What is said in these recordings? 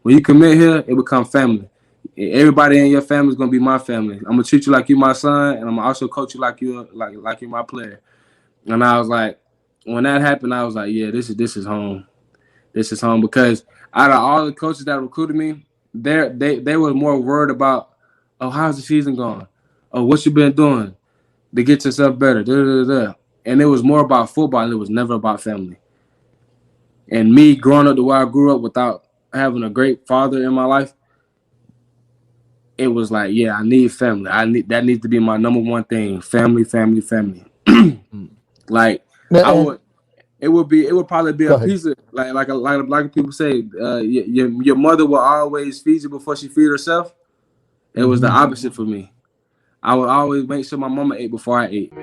When you commit here, it becomes family. Everybody in your family is gonna be my family. I'm gonna treat you like you my son, and I'm gonna also coach you like you're my player. And I was like, when that happened, I was like, yeah, this is home. This is home because out of all the coaches that recruited me, they were more worried about, oh, how's the season going? Oh, what you been doing to get yourself better? Da, da, da, da. And it was more about football, and it was never about family. And me growing up the way I grew up without having a great father in my life, it was like, yeah, I need family. That needs to be my number one thing. Family, family, family. Like I would. It would probably be a piece of like people say, your mother will always feed you before she feed herself. It was the opposite for me. I would always make sure my mama ate before I ate.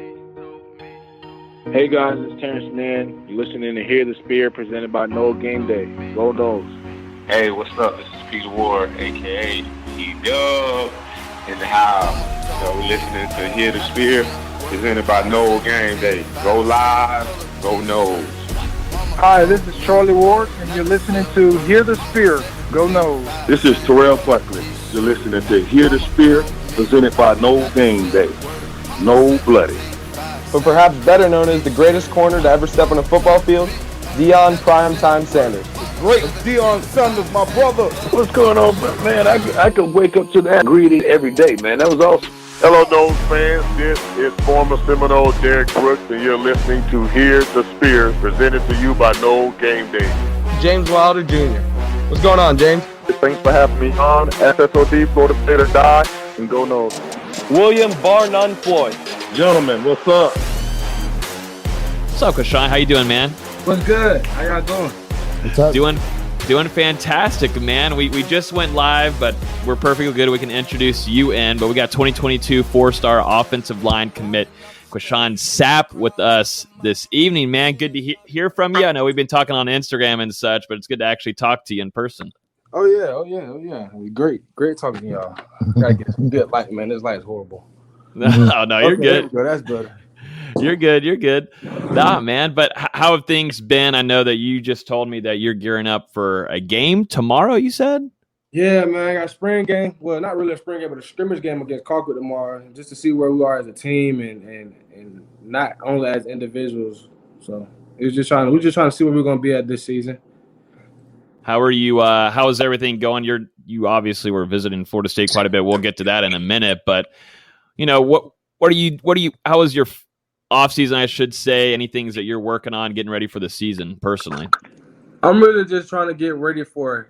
Hey guys, it's Terrence Man. You're listening to Hear the Spear, presented by Noel Game Day. Go Noles. Hey, what's up? This is Peter Ward, aka E-Dub, in the house. So we're listening to Hear the Spear, presented by Noel Game Day. Go live, go Noles. Hi, this is Charlie Ward, and you're listening to Hear the Spear, Go Noles. This is Terrell Buckley. You're listening to Hear the Spear, presented by Noel Game Day. No Bloody. But perhaps better known as the greatest corner to ever step on a football field, Deion Primetime Sanders. Great Deion Sanders, my brother. What's going on, man? I could wake up to that greeting every day, man. That was awesome. Hello, Noles fans. This is former Seminole Derek Brooks, and you're listening to Hear the Spear, presented to you by Noel Game Day. James Wilder Jr. What's going on, James? Thanks for having me on. SSOD, Florida State or Die, and go Noles. William Bar None Floyd. Gentlemen, what's up? What's up, Qae'Shon? How you doing, man? What's good? How y'all doing? What's up? Doing fantastic, man. We just went live, but we're perfectly good. We can introduce you in, but we got 2022 four-star offensive line commit Qae'Shon Sapp with us this evening, man. Good to hear from you. I know we've been talking on Instagram and such, but it's good to actually talk to you in person. Oh yeah. Great talking to y'all. Gotta get some good light, man. This light is horrible. No, you're good. That's better. You're good. Nah, man. But how have things been? I know that you just told me that you're gearing up for a game tomorrow, you said? Yeah, man. I got a spring game. Well, not really a spring game, but a scrimmage game against Colquitt tomorrow, just to see where we are as a team and not only as individuals. So we're just trying to see where we're going to be at this season. How are you? How is everything going? You obviously were visiting Florida State quite a bit. We'll get to that in a minute, but you know what are you? How was your off season? I should say. Any things that you're working on, getting ready for the season personally? I'm really just trying to get ready for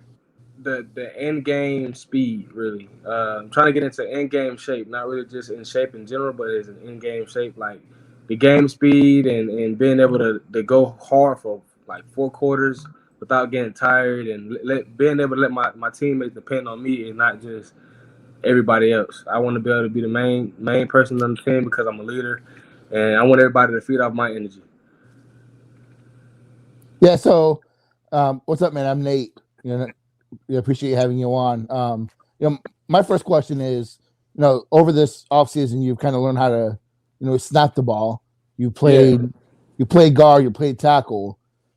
the end game speed. Really, I'm trying to get into end game shape. Not really just in shape in general, but as an end game shape, like the game speed and being able to go hard for like 4 quarters without getting tired, and being able to let my teammates depend on me and not just everybody else. I want to be able to be the main person on the team because I'm a leader, and I want everybody to feed off my energy. Yeah. So, what's up, man? I'm Nate. We appreciate having you on. My first question is, over this offseason, you've kind of learned how to, snap the ball. You played guard, you played tackle.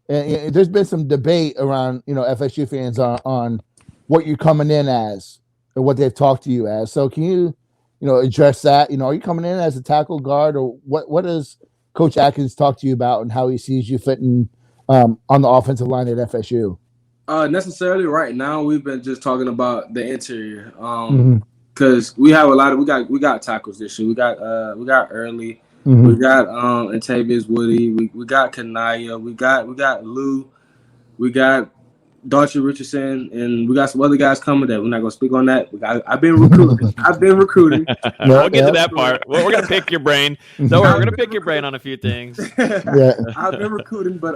And there's been some debate around, FSU fans on what you're coming in as or what they've talked to you as. So can you, address that? Are you coming in as a tackle guard, or what does Coach Atkins talk to you about and how he sees you fitting on the offensive line at FSU? Necessarily right now, we've been just talking about the interior because we have we got tackles this year. We got Early. Mm-hmm. We got Antavius Woody. We got Kanaya. We got Lou. We got Darcy Richardson, and we got some other guys coming that we're not gonna speak on that. I've been recruiting. We'll get to that part. We're gonna pick your brain. So we're gonna pick your brain on a few things. Yeah, I've been recruiting, but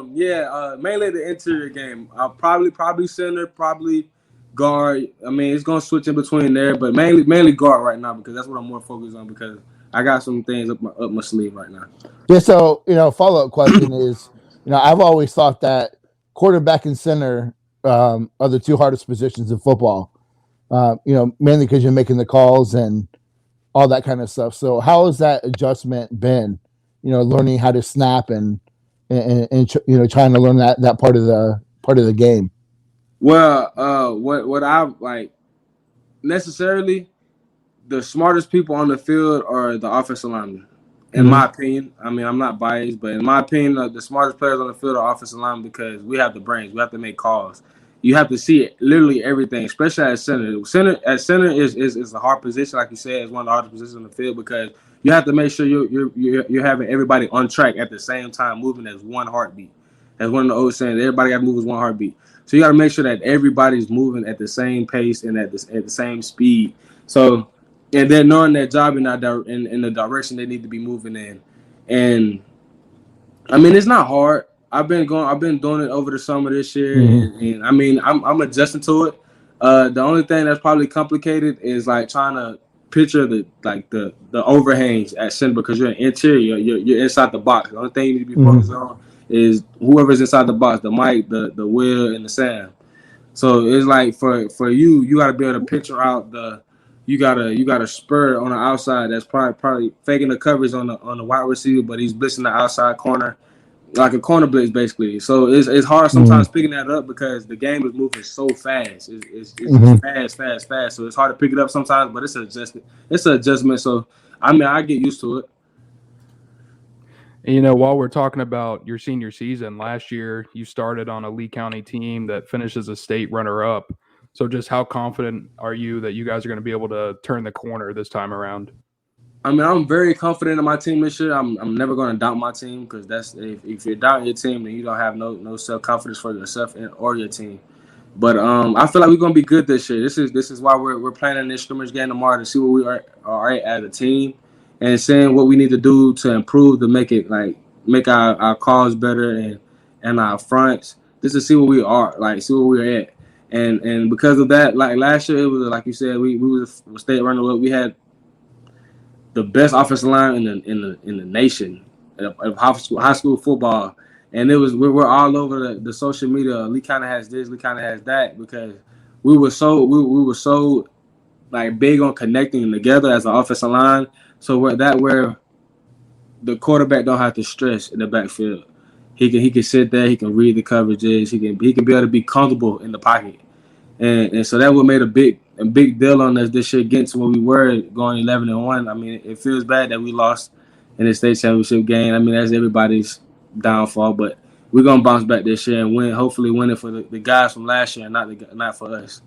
mainly the interior game. I'll probably center, probably guard. I mean, it's gonna switch in between there, but mainly guard right now because that's what I'm more focused on because I got some things up my sleeve right now. Yeah. So follow-up question is, I've always thought that quarterback and center are the 2 hardest positions in football. Mainly because you're making the calls and all that kind of stuff. So how has that adjustment been? Learning how to snap and trying to learn that part of the game. Well, what I like necessarily the smartest people on the field are the offensive linemen. In my opinion, I mean, I'm not biased, but in my opinion, the smartest players on the field are offensive linemen because we have the brains. We have to make calls. You have to see literally everything, especially at center. Center is a hard position, like you said, it's one of the hardest positions on the field because you have to make sure you're having everybody on track at the same time, moving as one heartbeat. As one of the old sayings, everybody got to move as one heartbeat. So you got to make sure that everybody's moving at the same pace and at the same speed. So. And then knowing their job in the direction they need to be moving in, and I mean it's not hard. I've been doing it over the summer this year, and I mean I'm adjusting to it. The only thing that's probably complicated is like trying to picture the overhangs at center because you're an interior, you're inside the box. The only thing you need to be focused on is whoever's inside the box, the mic, the Will, and the Sam. So it's like for you got to be able to picture out you got a spur on the outside that's probably faking the coverage on the wide receiver, but he's blitzing the outside corner like a corner blitz basically. So it's hard sometimes picking that up because the game is moving so fast. It's fast. So it's hard to pick it up sometimes, but it's an adjustment. So I mean I get used to it. And, you know, while we're talking about your senior season, last year you started on a Lee County team that finishes a state runner-up. So just how confident are you that you guys are going to be able to turn the corner this time around? I mean, I'm very confident in my team this year. I'm never going to doubt my team because that's if you're doubting your team, then you don't have no self-confidence for yourself or your team. But I feel like we're going to be good this year. This is why we're playing in this scrimmage game tomorrow to see what we are at as a team and seeing what we need to do to improve to make our calls better and our fronts. Just to see what we are, see where we're at. And because of that, like last year, it was like you said, we was a state runner up. We had the best offensive line in the nation of high school football, and we're all over the social media. Lee kind of has this, Lee kind of has that because we were so like big on connecting together as an offensive line. So where the quarterback don't have to stress in the backfield. He can sit there. He can read the coverages. He can be able to be comfortable in the pocket, and so that what made a big deal on us this year, getting to where we were going 11-1. I mean, it feels bad that we lost in the state championship game. I mean, that's everybody's downfall, but we're gonna bounce back this year and win. Hopefully, win it for the guys from last year, not for us.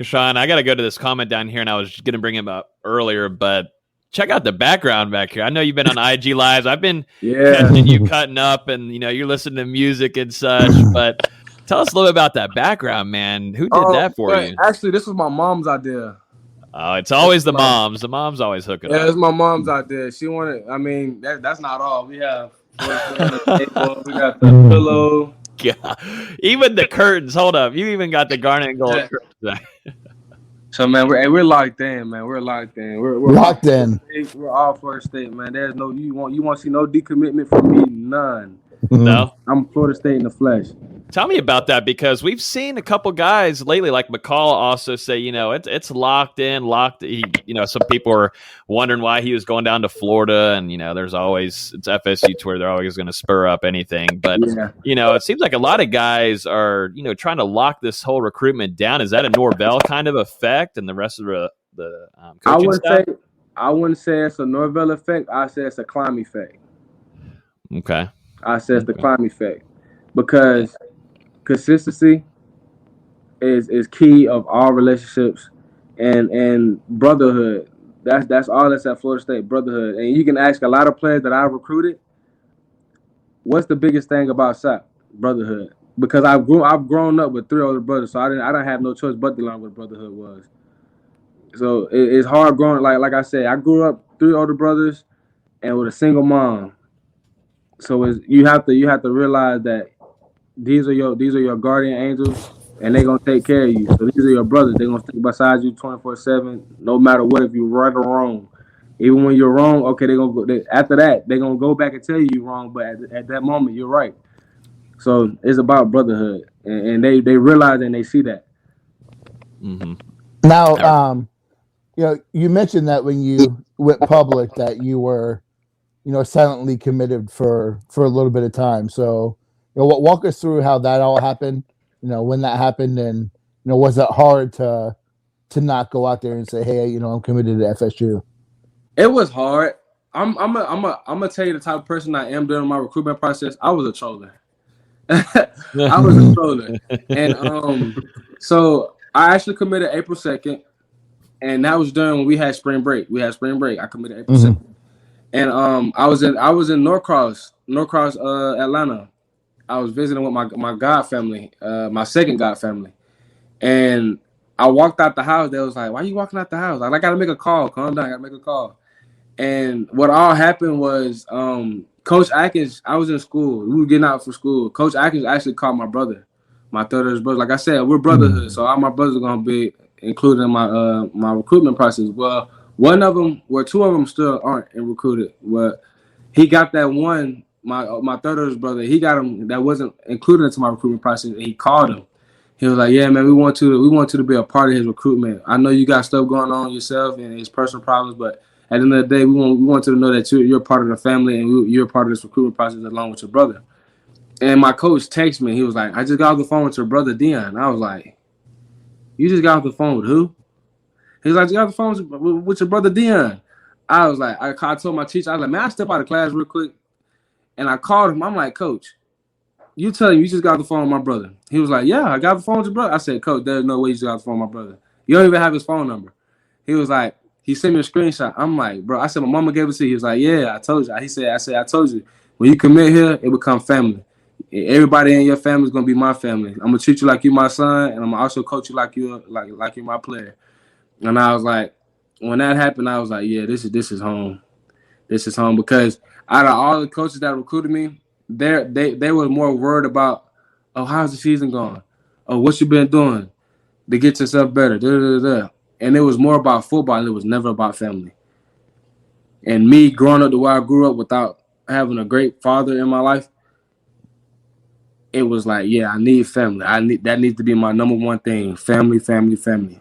Qae'Shon, I got to go to this comment down here, and I was going to bring him up earlier, but. Check out the background back here. I know you've been on IG Lives. I've been catching you cutting up and, you know, you're listening to music and such. But tell us a little bit about that background, man. Who did that for you? Actually, this was my mom's idea. Oh, it's always the moms. The moms always hook it up. Yeah, it's my mom's idea. She wanted, I mean, that's not all. We have we got the pillow. Yeah. Even the curtains. Hold up. You even got the garnet and gold curtains. So man, we're locked in, man. We're locked in. We're locked in. We're all Florida State, man. There's no you want to see no decommitment from me, none. No, I'm Florida State in the flesh. Tell me about that because we've seen a couple guys lately, like McCall, also say, you know, it's locked in, locked. You know, some people are wondering why he was going down to Florida, and you know, it's FSU to where they're always going to spur up anything. But you know, it seems like a lot of guys are, you know, trying to lock this whole recruitment down. Is that a Norvell kind of effect, and the rest of the coaching staff? I wouldn't say it's a Norvell effect. I say it's a climb effect. Okay. I say it's the climb effect because consistency is key of all relationships and brotherhood. That's all that's at Florida State, brotherhood. And you can ask a lot of players that I've recruited, what's the biggest thing about Sapp? Brotherhood. Because I've grown up with 3 older brothers, so I don't have no choice but to learn what brotherhood was. So it's hard growing. Like I said, I grew up 3 older brothers and with a single mom. So you have to realize that these are your guardian angels, and they're gonna take care of you. So these are your brothers. They're gonna stick beside you 24/7, no matter what. If you're right or wrong, even when you're wrong, okay, they're gonna go. After that, they're gonna go back and tell you you're wrong. But at that moment, you're right. So it's about brotherhood, and they realize and they see that. Mm-hmm. Now, you know, you mentioned that when you went public that you were, you know, silently committed for a little bit of time. So, you know, walk us through how that all happened, when that happened, and was it hard to not go out there and say, hey, I'm committed to FSU? It was hard. I'm gonna tell you the type of person I am during my recruitment process. I was a troller. I was a troller, and so I actually committed April 2nd, and that was during when we had spring break. I committed April 2nd, and I was in Norcross, Atlanta. I was visiting with my god family, my second god family, and I walked out the house. They was like, "Why are you walking out the house?" Like, I gotta make a call. Calm down. I gotta make a call. And what all happened was, Coach Atkins. I was in school. We were getting out for school. Coach Atkins actually called my brother, my third oldest brother. Like I said, we're brotherhood, so all my brothers are gonna be included in my recruitment process. Well, two of them still aren't recruited. Well, he got that one. My third oldest brother, he got him that wasn't included into my recruitment process, and he called him. He was like, "Yeah, man, we want you to be a part of his recruitment. I know you got stuff going on yourself and his personal problems, but at the end of the day, we want you to know that you're part of the family and you're part of this recruitment process along with your brother." And my coach texted me. He was like, "I just got off the phone with your brother Dion." I was like, "You just got off the phone with who?" He was like, "You got off the phone with your brother Dion." I was like, I told my teacher, I was like, "Man, I step out of class real quick." And I called him. I'm like, "Coach, you tell him you just got off the phone with my brother." He was like, "Yeah, I got the phone with your brother." I said, "Coach, there's no way you just got off the phone with my brother. You don't even have his phone number." He was like, he sent me a screenshot. I'm like, "Bro," I said, "My mama gave it to you." He was like, "Yeah, I told you." He said, I told you. When you commit here, it become family. Everybody in your family is gonna be my family. I'm gonna treat you like you my son, and I'm gonna also coach you like you're my player." And I was like, when that happened, I was like, "Yeah, this is home. This is home." Because out of all the coaches that recruited me, they were more worried about, "Oh, how's the season going? Oh, what you been doing to get yourself better?" Da, da, da, da. And it was more about football, and it was never about family. And me growing up the way I grew up without having a great father in my life, it was like, yeah, I need family. That needs to be my number one thing. Family, family, family.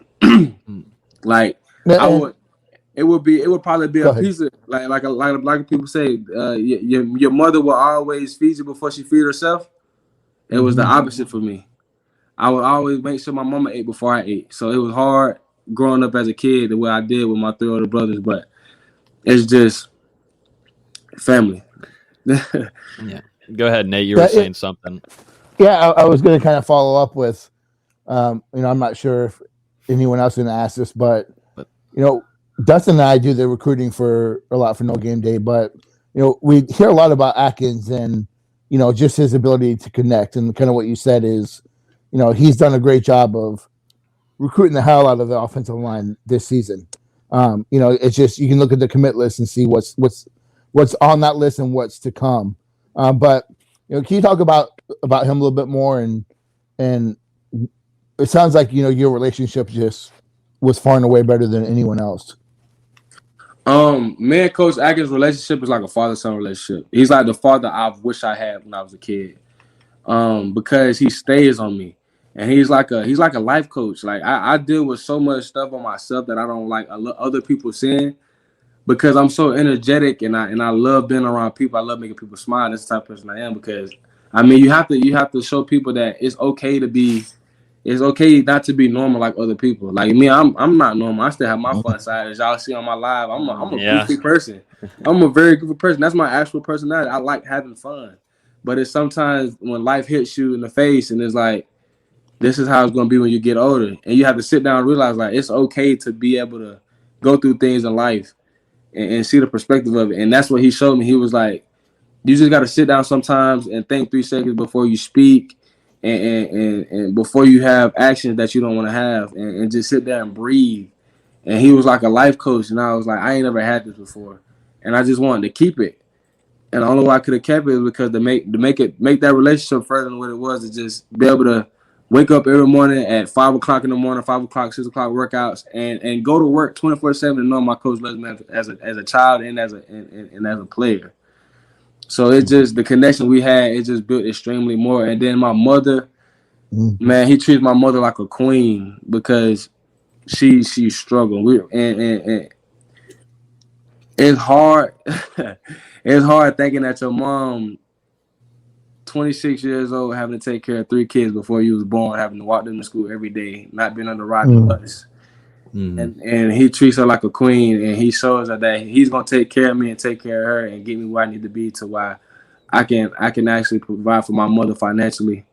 Like, it would probably be a piece of like people say, your mother will always feed you before she feed herself. It was the opposite for me. I would always make sure my mama ate before I ate. So it was hard growing up as a kid the way I did with my three older brothers, but it's just family. Yeah. Go ahead, Nate. You were saying something. Yeah, I was going to kind of follow up with, I'm not sure if anyone else is going to ask this, but Dustin and I do the recruiting for a lot for No Game Day, but we hear a lot about Atkins and just his ability to connect, and kind of what you said is, he's done a great job of recruiting the hell out of the offensive line this season. It's just you can look at the commit list and see what's on that list and what's to come. But can you talk about him a little bit more? And it sounds like your relationship just was far and away better than anyone else. Me and Coach Atkins' relationship is like a father-son relationship. He's like the father I wish I had when I was a kid, because he stays on me, and he's like a life coach. Like I deal with so much stuff on myself that I don't like other people seeing, because I'm so energetic and I love being around people. I love making people smile. That's the type of person I am. Because you have to show people that it's okay not to be normal like other people. Like me, I'm not normal. I still have my fun side. As y'all see on my live, I'm a goofy person. I'm a very goofy person. That's my actual personality. I like having fun. But it's sometimes when life hits you in the face and it's like, this is how it's going to be when you get older. And you have to sit down and realize, like, it's okay to be able to go through things in life and see the perspective of it. And that's what he showed me. He was like, you just got to sit down sometimes and think 3 seconds before you speak and before you have actions that you don't want to have, and just sit there and breathe. And he was like a life coach. And I was like, I ain't never had this before. And I just wanted to keep it. And the only way I could have kept it is because to make that relationship further than what it was, to just be able to wake up every morning at 5 o'clock in the morning, 5 o'clock, 6 o'clock workouts, and go to work 24/7 and know my coach loves me as a child and as a player. So it's just the connection we had. It just built extremely more. And then my mother, man, he treats my mother like a queen because she struggled. And it's hard. It's hard thinking that your mom 26 years old, having to take care of 3 kids before you was born, having to walk them to school every day, not being on the ride the bus. And he treats her like a queen, and he shows her that he's gonna take care of me and take care of her and get me where I need to be to why I can actually provide for my mother financially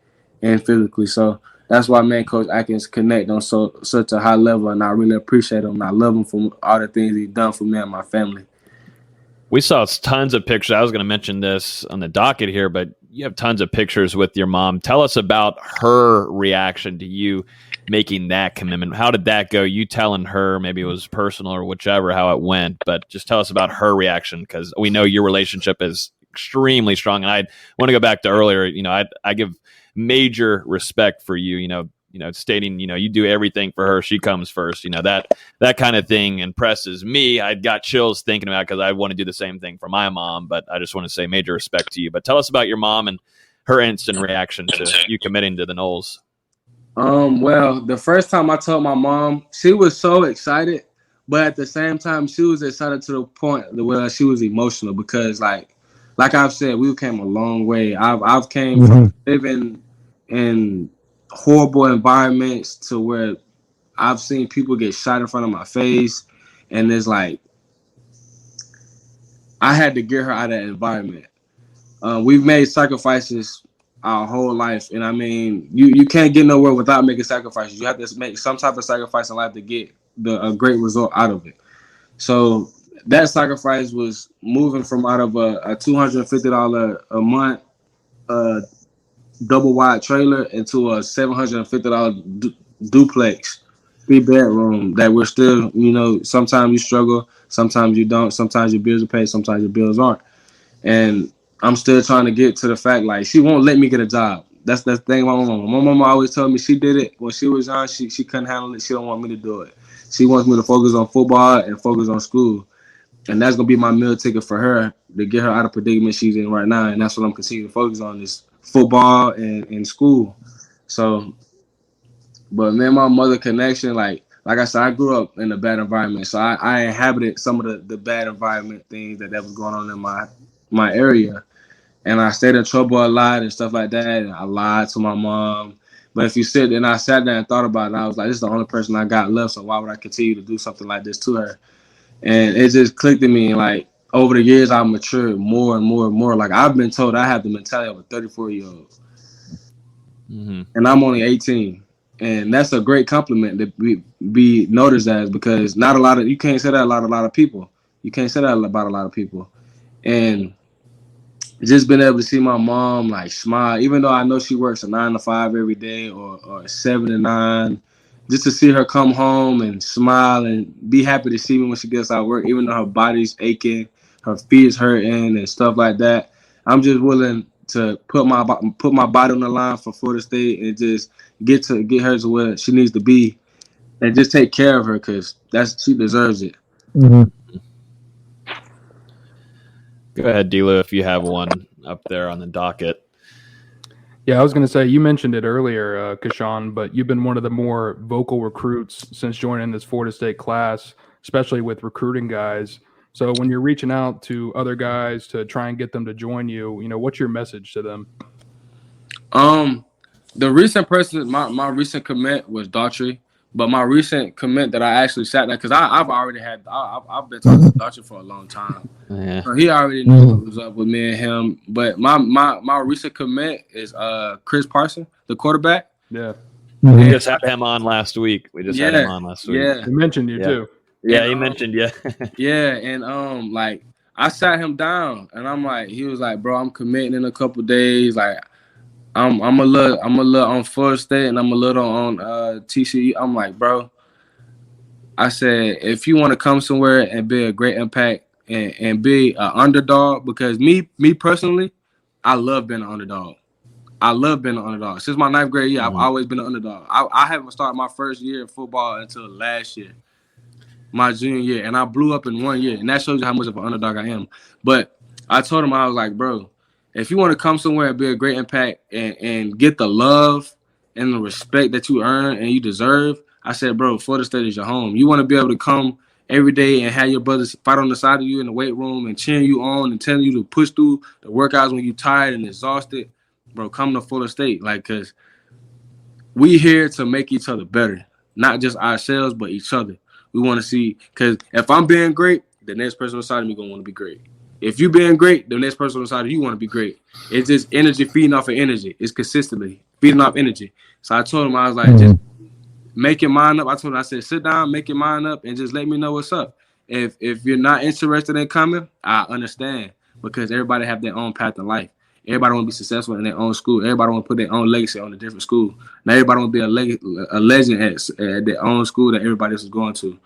and physically. So that's why me and Coach Atkins connect on such a high level, and I really appreciate him. And I love him for all the things he's done for me and my family. We saw tons of pictures. I was going to mention this on the docket here, but you have tons of pictures with your mom. Tell us about her reaction to you making that commitment. How did that go? You telling her, maybe it was personal or whichever, how it went, but just tell us about her reaction, because we know your relationship is extremely strong. And I want to go back to earlier, I give major respect for you, stating, you do everything for her. She comes first, that kind of thing impresses me. I got chills thinking about it because I want to do the same thing for my mom, but I just want to say major respect to you. But tell us about your mom and her instant reaction to you committing to the Noles. Well, the first time I told my mom, she was so excited, but at the same time, she was excited to the point where she was emotional because, like I've said, we came a long way. I've came from living in horrible environments to where I've seen people get shot in front of my face, and it's like I had to get her out of that environment. We've made sacrifices our whole life, and I mean, you can't get nowhere without making sacrifices. You have to make some type of sacrifice in life to get a great result out of it. So that sacrifice was moving from out of a $250 a month double wide trailer into a $750 duplex 3-bedroom that we're still, sometimes you struggle, sometimes you don't, sometimes your bills are paid, sometimes your bills aren't. And I'm still trying to get to the fact, like, she won't let me get a job. That's the thing about my mama. My mama always told me she did it when she was young. She couldn't handle it. She don't want me to do it. She wants me to focus on football and focus on school. And that's going to be my meal ticket for her to get her out of predicament she's in right now. And that's what I'm continuing to focus on is football and school. So, but me and my mother connection, like I said, I grew up in a bad environment. So I inhabited some of the bad environment things that was going on in my area. And I stayed in trouble a lot and stuff like that. And I lied to my mom. But if you sit and I sat there and thought about it, I was like, this is the only person I got left. So why would I continue to do something like this to her? And it just clicked in me. Like, over the years, I matured more and more and more. Like, I've been told I have the mentality of a 34-year-old. And I'm only 18. And that's a great compliment to be noticed as, because you can't say that about a lot of people. You can't say that about a lot of people. And just being able to see my mom, like, smile, even though I know she works a 9 to 5 every day or 7 to 9, just to see her come home and smile and be happy to see me when she gets out of work, even though her body's aching, her feet is hurting and stuff like that. I'm just willing to put my body on the line for Florida State and just get her to where she needs to be and just take care of her, because she deserves it. Go ahead, D'Lo, if you have one up there on the docket. Yeah, I was going to say, you mentioned it earlier, Qae'Shon, but you've been one of the more vocal recruits since joining this Florida State class, especially with recruiting guys. So when you're reaching out to other guys to try and get them to join you, what's your message to them? The recent person, my recent commit was Daughtry, but my recent commit that I actually sat there, because I've been talking to Daughtry for a long time. Yeah. So he already knew what was up with me and him. But my recent commit is Chris Parson, the quarterback. Yeah. We just had him on last week. Yeah. He mentioned you too. Yeah, he mentioned you. Yeah, and I sat him down, and I'm like, he was like, bro, I'm committing in a couple days. Like, I'm a little on Florida State, and I'm a little on TCU. I'm like, bro, I said, if you want to come somewhere and be a great impact and be an underdog, because me personally, I love being an underdog. Since my 9th grade year, I've always been an underdog. I haven't started my first year of football until last year, my junior year, and I blew up in 1 year, and that shows you how much of an underdog I am. But I told him, I was like, bro, if you want to come somewhere and be a great impact and get the love and the respect that you earn and you deserve, I said, bro, Florida State is your home. You want to be able to come every day and have your brothers fight on the side of you in the weight room and cheering you on and telling you to push through the workouts when you're tired and exhausted. bro, come to Florida State, like, cause we here to make each other better, not just ourselves, but each other. We want to see, cause if I'm being great, the next person beside me gonna want to be great. If you being great, the next person beside you want to be great. It's just energy feeding off of energy. It's consistently feeding off energy. So I told him, I was like, just make your mind up. I told him, I said, sit down, make your mind up, and just let me know what's up. If you're not interested in coming, I understand, because everybody have their own path in life. Everybody want to be successful in their own school. Everybody want to put their own legacy on a different school. Now everybody want to be a legend at their own school that everybody else is going to.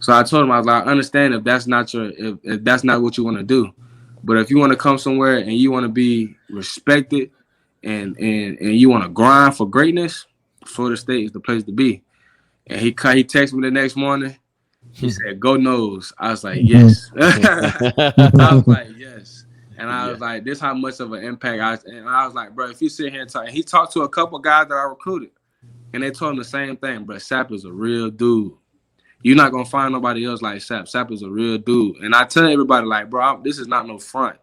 So I told him, I was like, I understand if that's not if that's not what you want to do, but if you want to come somewhere and you want to be respected and you want to grind for greatness, Florida State is the place to be. And he texted me the next morning. He said, "Go Noles." I was like, "Yes." I was like, "Yes." And I was like, "This how much of an impact." And I was like, "Bro, if you sit here and talk," he talked to a couple guys that I recruited, and they told him the same thing. But Sapp is a real dude. You're not gonna find nobody else like Sapp. Sapp is a real dude. And I tell everybody, like, bro, this is not no front.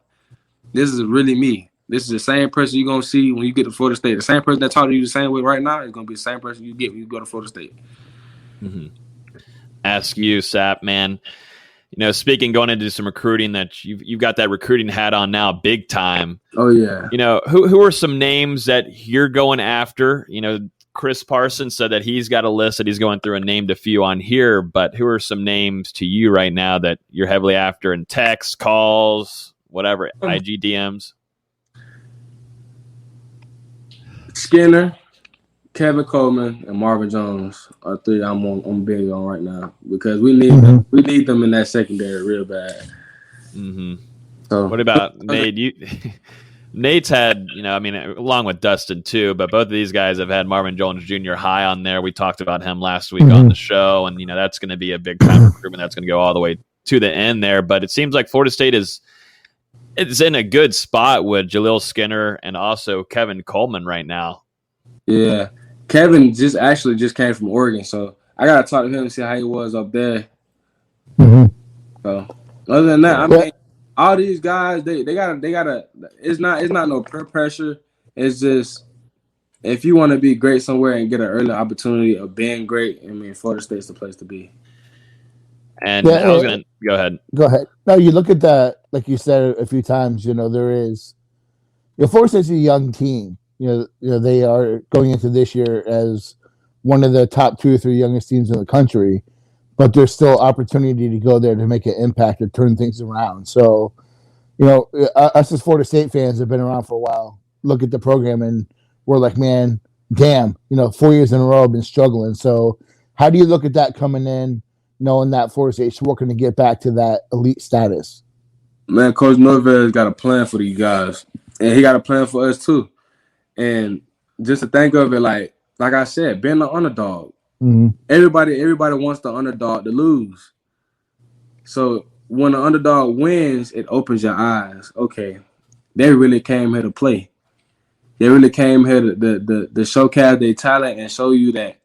This is really me. This is the same person you're gonna see when you get to Florida State. The same person that talked to you the same way right now is gonna be the same person you get when you go to Florida State. Mm-hmm. Ask you, Sapp, man. Speaking, going into some recruiting, that you've got that recruiting hat on now, big time. Oh yeah. Who are some names that you're going after? Chris Parsons said that he's got a list that he's going through and named a few on here, but who are some names to you right now that you're heavily after in text, calls, whatever, IG DMs? Skinner, Kevin Coleman, and Marvin Jones are three I'm big on right now, because we need them. We need them in that secondary real bad. Mm-hmm. So what about Nate? Nate's had, along with Dustin too, but both of these guys have had Marvin Jones Jr. high on there. We talked about him last week on the show, and that's going to be a big time recruitment that's going to go all the way to the end there. But it seems like Florida State is in a good spot with Jaleel Skinner and also Kevin Coleman right now. Yeah, Kevin just came from Oregon, so I gotta talk to him and see how he was up there. So other than that, I mean, all these guys, they gotta. It's not no peer pressure. It's just, if you want to be great somewhere and get an early opportunity of being great, I mean, Florida State's the place to be. And I was gonna go ahead. Go ahead. No, you look at that, like you said a few times. There is, Florida State's a young team. They are going into this year as one of the top 2 or 3 youngest teams in the country, but there's still opportunity to go there to make an impact or turn things around. So, us as Florida State fans have been around for a while. Look at the program and we're like, man, damn, 4 years in a row I've been struggling. So how do you look at that coming in, knowing that Florida State's working to get back to that elite status? Man, Coach Norvell's got a plan for you guys, and he got a plan for us too. And just to think of it, like I said, being the underdog. Everybody wants the underdog to lose. So when the underdog wins, it opens your eyes. Okay, they really came here to play. They really came here to showcase their talent and show you that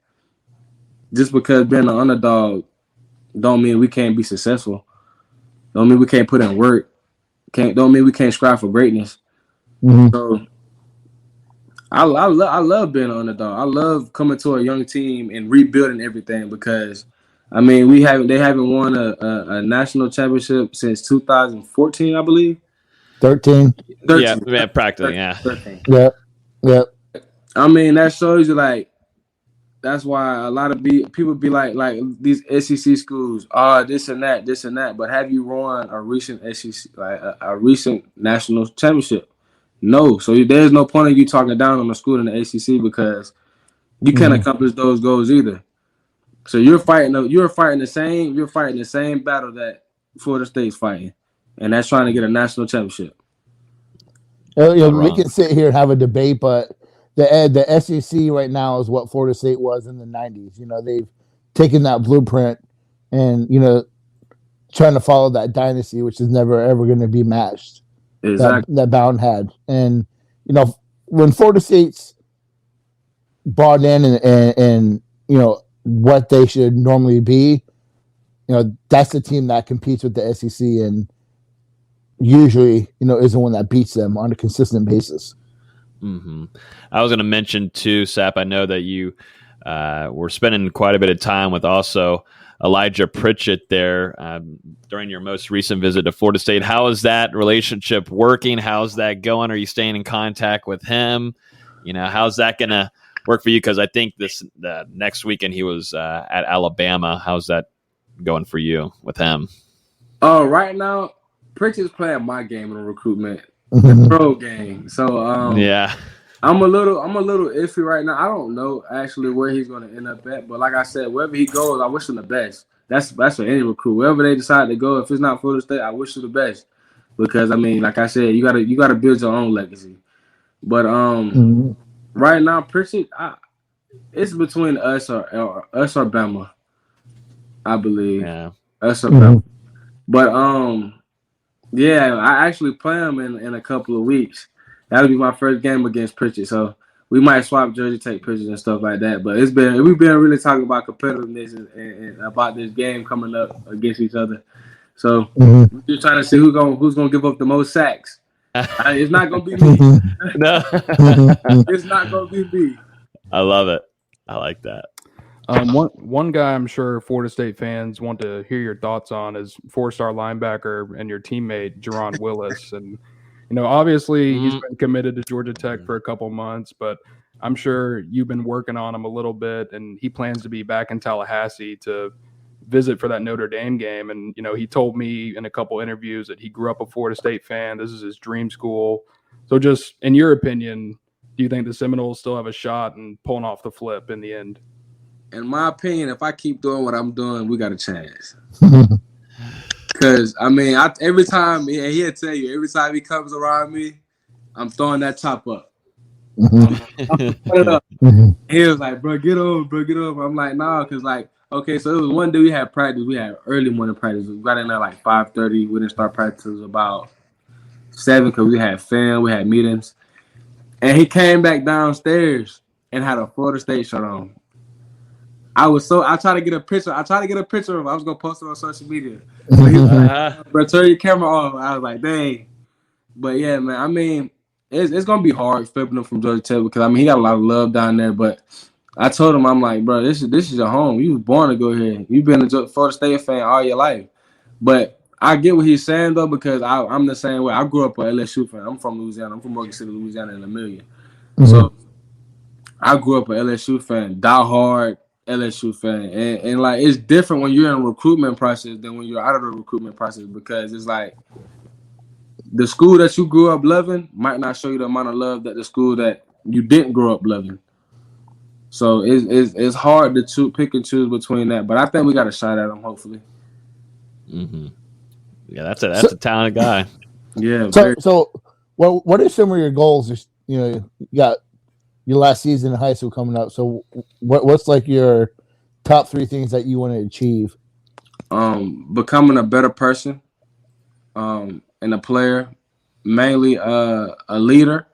just because being an underdog don't mean we can't be successful. Don't mean we can't put in work. Don't mean we can't strive for greatness. So I love being an underdog. I love coming to a young team and rebuilding everything, because I mean they haven't won a national championship since 2014, I believe. 13. Yeah, practically, yeah. 13. Yeah. I mean, that shows you, like, that's why a lot of people be like these SEC schools, this and that. But have you won a recent SEC, like a recent national championship? No. So there's no point in you talking down on a school in the ACC, because you can't accomplish those goals either. So you're fighting the same battle that Florida State's fighting, and that's trying to get a national championship. We can sit here and have a debate, but the SEC right now is what Florida State was in the 90s. They've taken that blueprint and, trying to follow that dynasty, which is never, ever going to be matched. Exactly. That Bound had. And, when Florida State's bought in and what they should normally be, that's the team that competes with the SEC and usually, is the one that beats them on a consistent basis. Mm-hmm. I was going to mention too, Sapp. I know that you were spending quite a bit of time with also Elijah Pritchett there during your most recent visit to Florida State. How is that relationship working? How's that going? Are you staying in contact with him? How's that going to work for you? Because I think the next weekend he was at Alabama. How's that going for you with him? Right now, Pritchett's playing my game in the recruitment, the pro game. So yeah. I'm a little iffy right now. I don't know actually where he's going to end up at, but like I said, wherever he goes, I wish him the best. That's for any recruit. Wherever they decide to go, if it's not Florida State, I wish you the best, because I mean, like I said, you gotta build your own legacy. But right now, Pritchett, it's between us or Bama, I believe. Yeah, us or Bama. But yeah, I actually play him in a couple of weeks. That'll be my first game against Pritchett, so we might swap jersey, take pictures and stuff like that. But we've been really talking about competitiveness and about this game coming up against each other. So we're just trying to see who's gonna give up the most sacks. It's not gonna be me. No, it's not gonna be me. I love it. I like that. One guy I'm sure Florida State fans want to hear your thoughts on is 4-star linebacker and your teammate Jerron Willis. And obviously he's been committed to Georgia Tech for a couple months, but I'm sure you've been working on him a little bit, and he plans to be back in Tallahassee to visit for that Notre Dame game. And he told me in a couple interviews that he grew up a Florida State fan. This is his dream school. So just in your opinion, do you think the Seminoles still have a shot in pulling off the flip in the end? In my opinion, if I keep doing what I'm doing, we got a chance. Because, I mean, every time, he'll tell you, every time he comes around me, I'm throwing that top up. He was like, bro, get over. I'm like, nah, because, like, okay, so it was one day we had practice. We had early morning practice. We got in there like 5:30. We didn't start practice until about 7 because we had film, we had meetings. And he came back downstairs and had a Florida State shirt on. I tried to get a picture. of him. I was gonna post it on social media. So he was like, bro, turn your camera off. I was like, dang. But yeah, man, I mean, it's gonna be hard flipping him from Georgia Tech because I mean he got a lot of love down there. But I told him, I'm like, bro, this is your home. You was born to go here. You've been a Florida State fan all your life. But I get what he's saying though, because I'm the same way. I grew up an LSU fan. I'm from Louisiana. I'm from Morgan City, Louisiana, in a million. So I grew up an LSU fan, diehard LSU fan, and like it's different when you're in a recruitment process than when you're out of the recruitment process, because it's like the school that you grew up loving might not show you the amount of love that the school that you didn't grow up loving. So it's hard to pick and choose between that, but I think we got a shot at him, hopefully. Yeah, that's a talented guy. Yeah. So what are some of your goals? You got your last season in high school coming up. So what's like your top 3 things that you want to achieve? Becoming a better person, and a player, mainly a leader,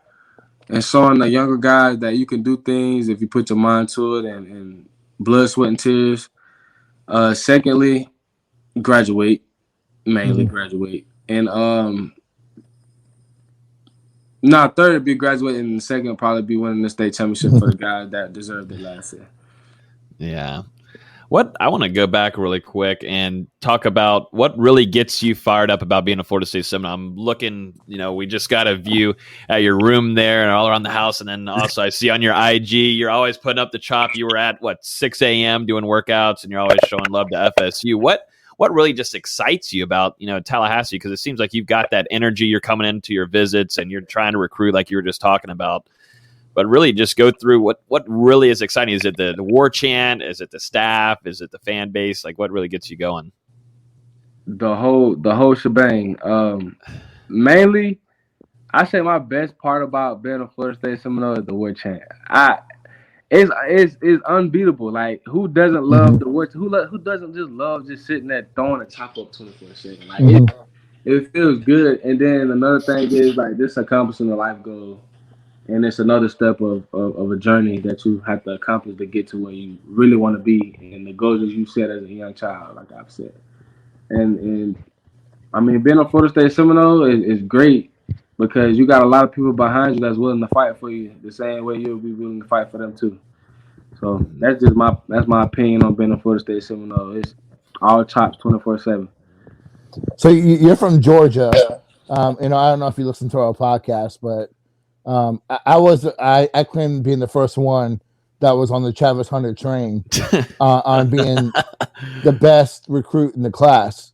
and showing the younger guys that you can do things if you put your mind to it and blood, sweat, and tears. Secondly, graduate, mainly graduate. And third would be graduating, and the second would probably be winning the state championship for the guys that deserved it last year. Yeah. I want to go back really quick and talk about what really gets you fired up about being a Florida State Seminole. I'm looking, we just got a view at your room there and all around the house. And then also I see on your IG, you're always putting up the chop. You were at 6 a.m. doing workouts, and you're always showing love to FSU. What really just excites you about, Tallahassee? Because it seems like you've got that energy. You're coming into your visits and you're trying to recruit like you were just talking about. But really just go through what really is exciting. Is it the war chant? Is it the staff? Is it the fan base? Like, what really gets you going? The whole shebang. Mainly, I say my best part about being a Florida State Seminole is the war chant. It's unbeatable. Like, who doesn't love the war? Who doesn't just love just sitting there throwing a chop up 24/7? Like, it feels good. And then another thing is like this accomplishing a life goal. And it's another step of a journey that you have to accomplish to get to where you really want to be, and the goals that you set as a young child, like I've said. And I mean, being a Florida State Seminole is great because you got a lot of people behind you that's willing to fight for you the same way you'll be willing to fight for them too. So that's my opinion on being a Florida State Seminole. It's all chops 24/7. So you're from Georgia. I don't know if you listen to our podcast, but I claim being the first one that was on the Travis Hunter train on being the best recruit in the class.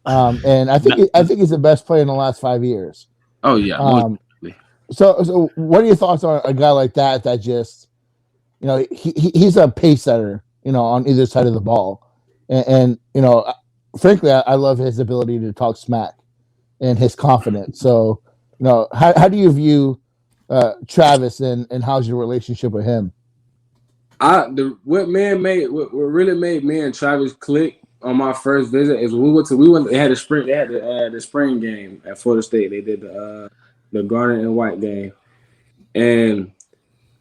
And I think he's the best player in the last 5 years. Oh yeah. So what are your thoughts on a guy like that just, he's a pace setter, on either side of the ball. And frankly, I love his ability to talk smack and his confidence. So, how do you view Travis and how's your relationship with him? What really made me and Travis click on my first visit is they had the spring game at Florida State. They did the garnet and white game. And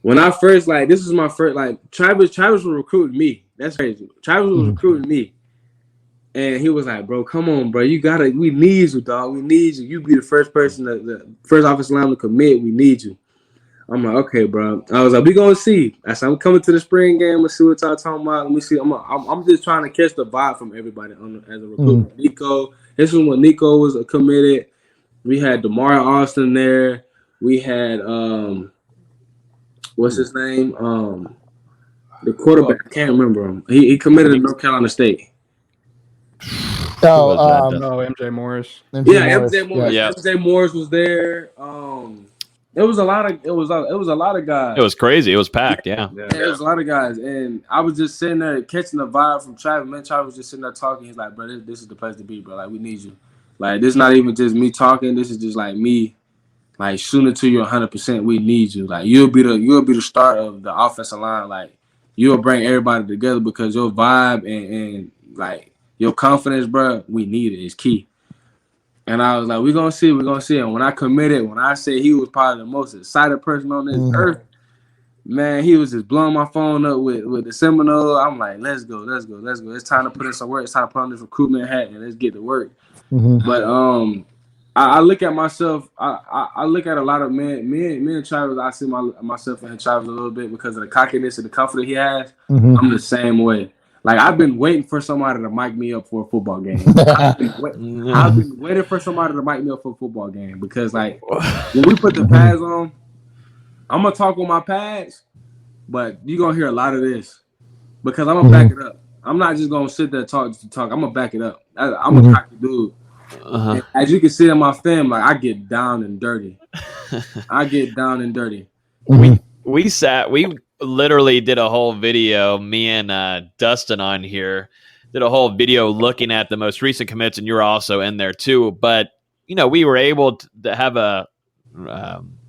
when I first this is my first Travis was recruiting me. That's crazy. Travis was recruiting me. And he was like, bro, come on, bro. We need you, dog. We need you. You be the first person, the first offensive lineman to commit. We need you. I'm like, okay, bro. I was like, we gonna see. I said, I'm coming to the spring game. Let's see what y'all talking about. Let me see. I'm just trying to catch the vibe from everybody as a recruit. Nico. This was when Nico was committed. We had DeMar Austin there. We had what's his name? The quarterback. I can't remember him. He committed to North Carolina State. MJ Morris. MJ Morris. Yeah. MJ Morris was there. It was a lot of guys. It was crazy. It was packed. Yeah, it was a lot of guys, and I was just sitting there catching the vibe from Travis. Man, Travis was just sitting there talking. He's like, bro, this is the place to be, bro. Like, we need you. Like, this is not even just me talking. This is just like me, like, shooting to you 100%. We need you. Like, you'll be the start of the offensive line. Like, you'll bring everybody together because your vibe and like your confidence, bro. We need it. It's key. And I was like, we're going to see. And when I committed, when I said he was probably the most excited person on this earth, man, he was just blowing my phone up with the Seminole. I'm like, let's go. It's time to put in some work. It's time to put on this recruitment hat and let's get to work. But I look at myself. I look at a lot of me and Travis. I see myself and Travis a little bit because of the cockiness and the confidence he has. I'm the same way. Like, I've been waiting for somebody to mic me up for a football game. I've been waiting for somebody to mic me up for a football game because, like, when we put the pads on, I'm going to talk on my pads, but you're going to hear a lot of this because I'm going to back it up. I'm not just going to sit there talk. I'm going to back it up. I'm a cocky dude. As you can see in my film, like, I get down and dirty. We literally did a whole video, me and Dustin on here did a whole video looking at the most recent commits, and you're also in there too. But, we were able to have a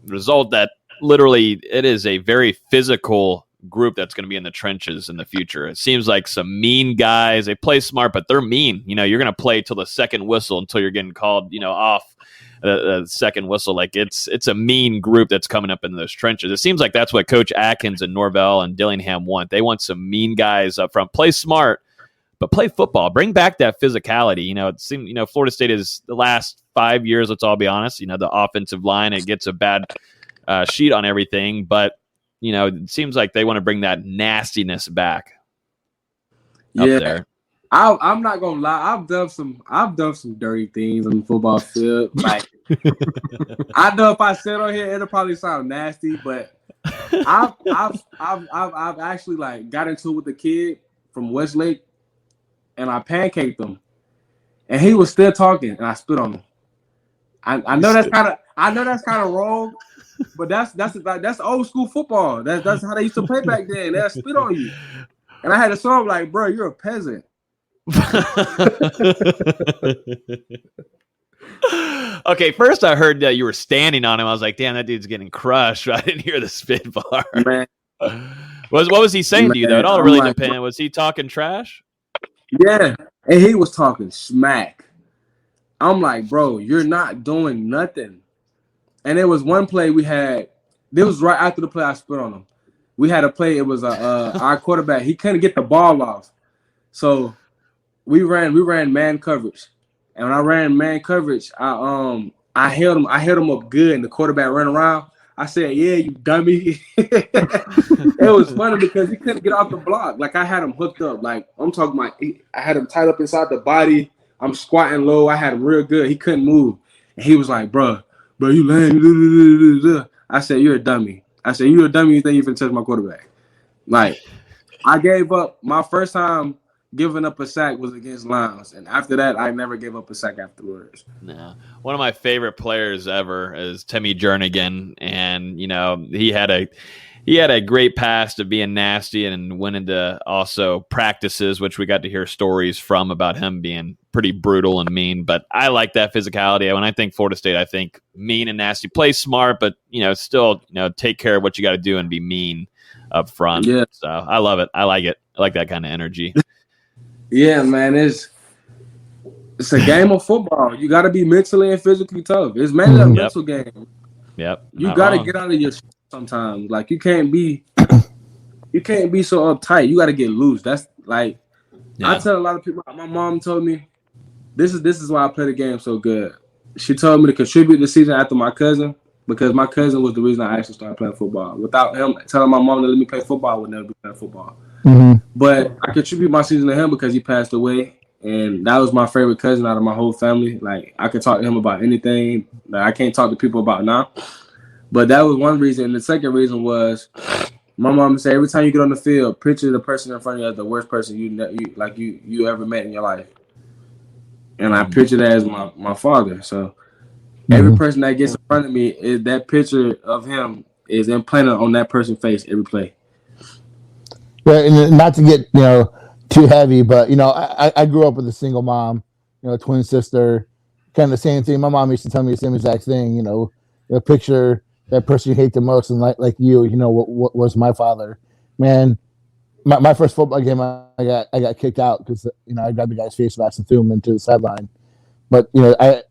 result that literally it is a very physical group that's going to be in the trenches in the future. It seems like some mean guys. They play smart, but they're mean. You're going to play till the second whistle until you're getting called, off the second whistle. Like, it's a mean group that's coming up in those trenches. It seems like that's what Coach Atkins and Norvell and Dillingham want. They want some mean guys up front. Play smart, but play football. Bring back that physicality. It seems, Florida State is the last 5 years, let's all be honest, the offensive line, it gets a bad sheet on everything, but it seems like they want to bring that nastiness back up there. I'm not gonna lie. I've done some dirty things on the football field. Like, I know if I said on here, it'll probably sound nasty, but I've actually, like, got into it with a kid from Westlake, and I pancaked him, and he was still talking, and I spit on him. I know that's kind of wrong, but that's old school football. That's how they used to play back then. They spit on you, and I had to show him, like, bro, you're a peasant. Okay, first I heard that you were standing on him. I was like, damn, that dude's getting crushed. I didn't hear the spit bar. Man. What was he saying to you, though? It all really depends. Was he talking trash? Yeah, and he was talking smack. I'm like, bro, you're not doing nothing. And there was one play we had. This was right after the play I spit on him. We had a play. It was our quarterback. He couldn't get the ball off. So we ran man coverage. And when I ran man coverage, I I held him up good, and the quarterback ran around. I said, "Yeah, you dummy." It was funny because he couldn't get off the block. Like I had him hooked up. Like I'm talking about, I had him tied up inside the body. I'm squatting low. I had him real good. He couldn't move, and he was like, "Bro, you lame." I said, "You're a dummy." I said, "You're a dummy. You think you can touch my quarterback?" Like I gave up my first time. Giving up a sack was against Lions, and after that, I never gave up a sack afterwards. No. One of my favorite players ever is Timmy Jernigan, and he had a great past of being nasty and went into also practices, which we got to hear stories from about him being pretty brutal and mean. But I like that physicality. When I think Florida State, I think mean and nasty. Play smart, but still take care of what you got to do and be mean up front. Yeah. So I love it. I like it. I like that kind of energy. Yeah, man, it's a game of football. You got to be mentally and physically tough. It's mainly a mental game. Yep. You got to get out of your sometimes. Like you can't be so uptight. You got to get loose. That's like I tell a lot of people. My mom told me this is why I play the game so good. She told me to contribute the season after my cousin because my cousin was the reason I actually started playing football. Without him telling my mom to let me play football, I would never be playing football. Mm-hmm. But I contribute my season to him because he passed away, and that was my favorite cousin out of my whole family. Like I could talk to him about anything that I can't talk to people about now. But that was one reason. And the second reason was my mom said every time you get on the field, picture the person in front of you as the worst person you ever met in your life. And I picture that as my father. So every person that gets in front of me, is that picture of him is implanted on that person's face every play. Yeah, and not to get too heavy, but I grew up with a single mom, twin sister, kind of the same thing. My mom used to tell me the same exact thing. Picture that person you hate the most, and like you, what was my father? Man, my first football game, I got kicked out because I grabbed the guy's face mask and threw him into the sideline. But that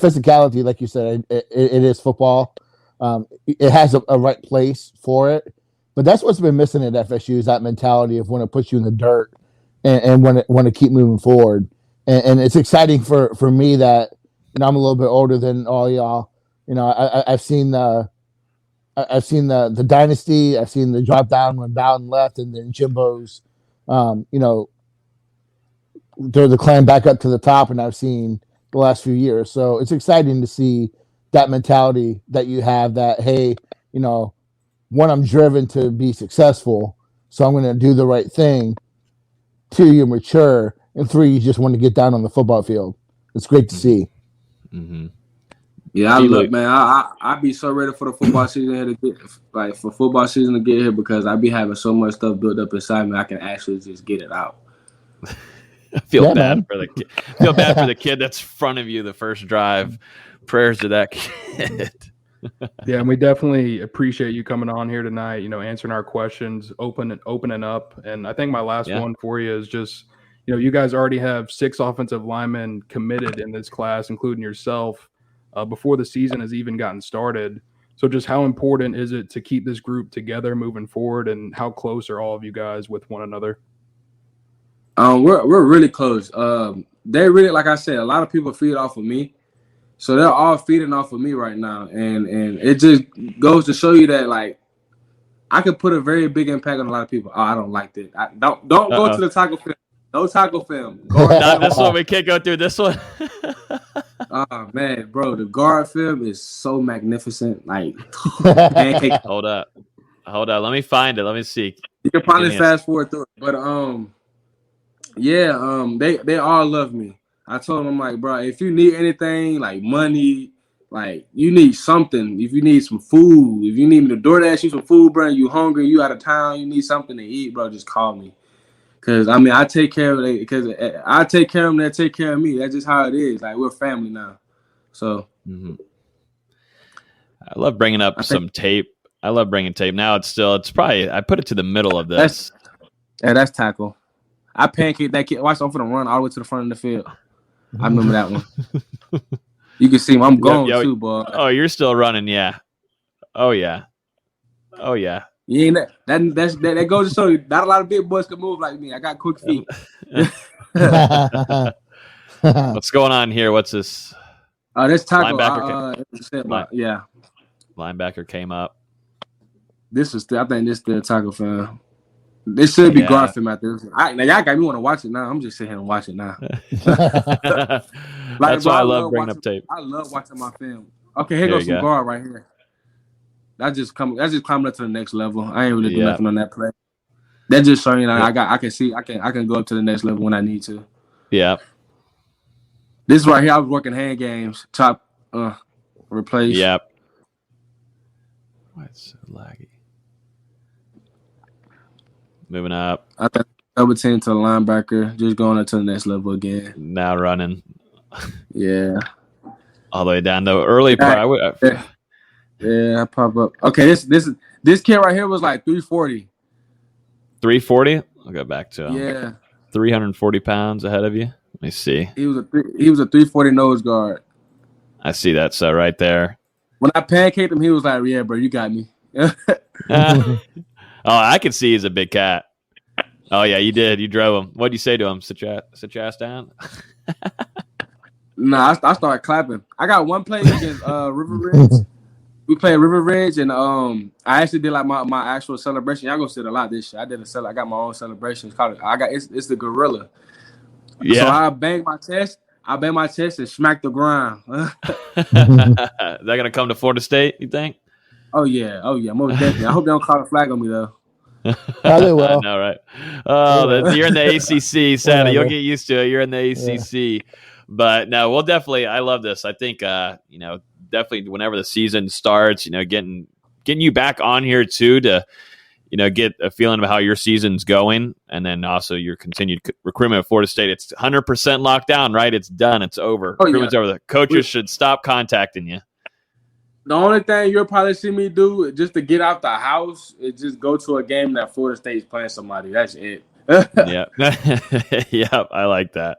physicality, like you said, it is football. It has a right place for it. But that's what's been missing at FSU is that mentality of when it puts you in the dirt and when to keep moving forward. And it's exciting for me that I'm a little bit older than all y'all. I've seen the dynasty. I've seen the drop down when Bowden left, and then Jimbo's, they're the climb back up to the top. And I've seen the last few years, so it's exciting to see that mentality that you have. That hey, one, I'm driven to be successful, so I'm going to do the right thing. 2, you're mature, and 3, you just want to get down on the football field. It's great to see. Mm-hmm. Yeah, look, man. I be so ready for the football season here for football season to get here because I be having so much stuff built up inside me. I can actually just get it out. I feel bad for the kid. Feel bad for the kid that's in front of you the first drive. Prayers to that kid. Yeah, and we definitely appreciate you coming on here tonight, answering our questions, opening up. And I think my last one for you is just, you guys already have 6 offensive linemen committed in this class, including yourself, before the season has even gotten started. So just how important is it to keep this group together moving forward, and how close are all of you guys with one another? We're really close. They really, like I said, a lot of people feed off of me. So they're all feeding off of me right now, and it just goes to show you that like I could put a very big impact on a lot of people. Oh, I don't like that. Don't go to the taco film. No taco film. Not this one. We can't go through this one. Oh man, bro, the guard film is so magnificent. Like, hold up. Let me find it. Let me see. You can probably fast forward through it, but they all love me. I told him, I'm like, bro, if you need anything, like money, like you need something, if you need some food, if you need me to DoorDash you some food, bro, you hungry, you out of town, you need something to eat, bro, just call me. Because, I take care of it. Because I take care of them, they take care of me. That's just how it is. Like, we're family now. So. Mm-hmm. I love bringing up some tape. I love bringing tape. Now it's probably, I put it to the middle of this. That's tackle. I pancake that kid. Watch, I'm going to run all the way to the front of the field. I remember that one. You can see him. I'm going too, boy. Oh, you're still running, yeah. Oh yeah. You ain't that goes to show you not a lot of big boys can move like me. I got quick feet. What's going on here? What's this? This tackle. Linebacker Linebacker came up. I think this is the tackle fan. This should be guard film out there. Now y'all got me want to watch it now. I'm just sitting here and watch it now. That's why I love bringing up tape. I love watching my film. Okay, here goes some guard right here. That's just climbing up to the next level. I ain't really doing nothing on that play. That just showing you I can go up to the next level when I need to. Yeah. This right here, I was working hand games, chop, replace. Yep. Why it's so laggy? Moving up. I think double team to the linebacker, just going up to the next level again. Now running. Yeah. All the way down the early part. I pop up. Okay, this kid right here was like 340. 340? I'll go back to him. Yeah. 340 pounds ahead of you. Let me see. He was a 340 nose guard. I see that. So right there. When I pancaked him, he was like, "Yeah, bro, you got me." Oh, I can see he's a big cat. Oh yeah, you did. You drove him. What'd you say to him? Sit your ass down. Nah, I started clapping. I got one play against River Ridge. We played River Ridge, and I actually did like my actual celebration. Y'all gonna see it a lot this year. I got my own celebration. It's the gorilla. Yeah. So I banged my chest and smacked the ground. Is that gonna come to Florida State, you think? Oh yeah, most definitely. I hope they don't call a flag on me though. They will. I know, right? Oh, you're in the ACC, Santa. You'll get used to it. You're in the ACC, but no, we'll definitely. I love this. I think definitely whenever the season starts, getting you back on here too to get a feeling of how your season's going, and then also your continued recruitment at Florida State. It's 100% locked down, right? It's done. It's over. Recruitment's over. The coaches should stop contacting you. The only thing you'll probably see me do just to get out the house is just go to a game that Florida State's playing somebody. That's it. Yeah. Yep. I like that.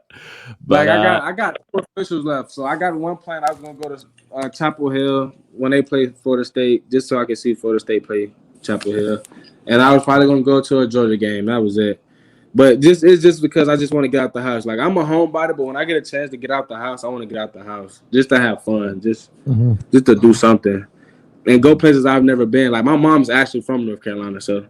But I got 4 officials left. So I got one plan. I was going to go to Chapel Hill when they play Florida State just so I could see Florida State play Chapel Hill. And I was probably going to go to a Georgia game. That was it. But it's just because I just want to get out the house. Like, I'm a homebody, but when I get a chance to get out the house, I want to get out the house just to have fun, just to do something and go places I've never been. Like, my mom's actually from North Carolina, so.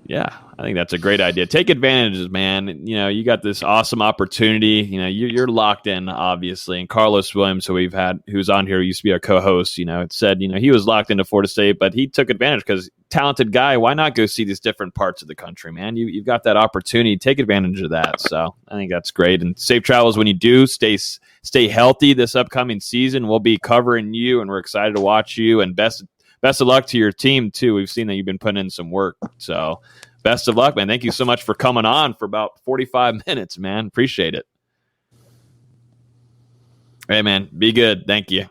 Yeah, I think that's a great idea. Take advantages, man. You got this awesome opportunity. You're locked in, obviously. And Carlos Williams, who's on here, used to be our co-host, it said, he was locked into Florida State, but he took advantage because talented guy. Why not go see these different parts of the country, man? You've got that opportunity. Take advantage of that. So I think that's great. And safe travels when you do. Stay healthy this upcoming season. We'll be covering you, and we're excited to watch you. And best of luck to your team, too. We've seen that you've been putting in some work. So best of luck, man. Thank you so much for coming on for about 45 minutes, man. Appreciate it. Hey, man. Be good. Thank you. I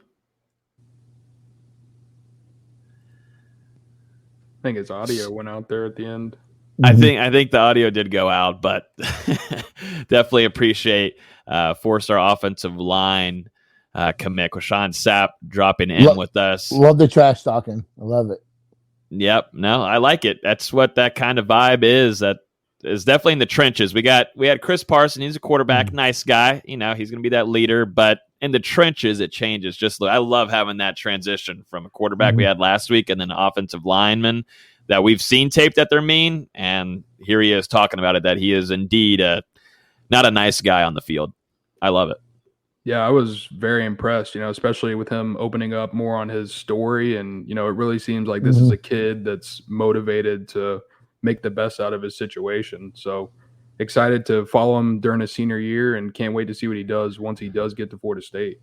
think his audio went out there at the end. I think the audio did go out, but definitely appreciate 4-star offensive line commit Qae'Shon Sapp dropping in with us. Love the trash talking. I love it. Yep. No, I like it. That's what that kind of vibe is. That is definitely in the trenches. We had Chris Parson. He's a quarterback, nice guy. He's going to be that leader, but in the trenches, it changes. I love having that transition from a quarterback we had last week and then an offensive lineman that we've seen tape that they're mean. And here he is talking about it, that he is indeed not a nice guy on the field. I love it. Yeah, I was very impressed, especially with him opening up more on his story. And, it really seems like this is a kid that's motivated to make the best out of his situation. So excited to follow him during his senior year and can't wait to see what he does once he does get to Florida State.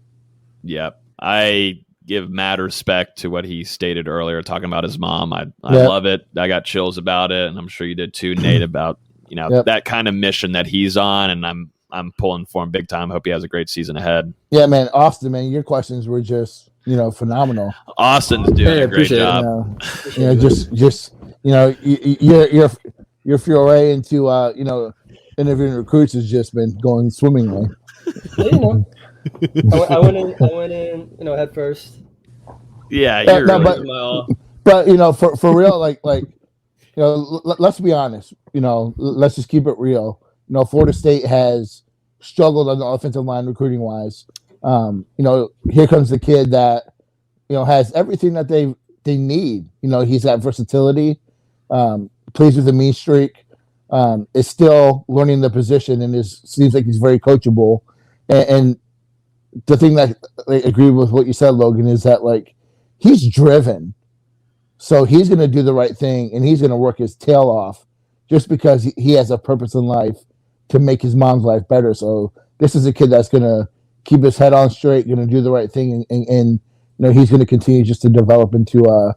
Yep. I give mad respect to what he stated earlier, talking about his mom. I love it. I got chills about it. And I'm sure you did too, Nate, about, that kind of mission that he's on. And I'm pulling for him big time. Hope he has a great season ahead. Yeah, man. Austin, man, your questions were just, phenomenal. Austin's doing a great job. Your foray into, interviewing recruits has just been going swimmingly. I went in, head first. Yeah, you're but for real, let's be honest. Let's just keep it real. Florida State has struggled on the offensive line recruiting wise. Here comes the kid that, has everything that they need. He's got versatility, plays with a mean streak, is still learning the position, and seems like he's very coachable. And the thing that I agree with what you said, Logan, is that he's driven. So he's going to do the right thing, and he's going to work his tail off just because he has a purpose in life to make his mom's life better. So this is a kid that's going to keep his head on straight, going to do the right thing, and he's going to continue just to develop into a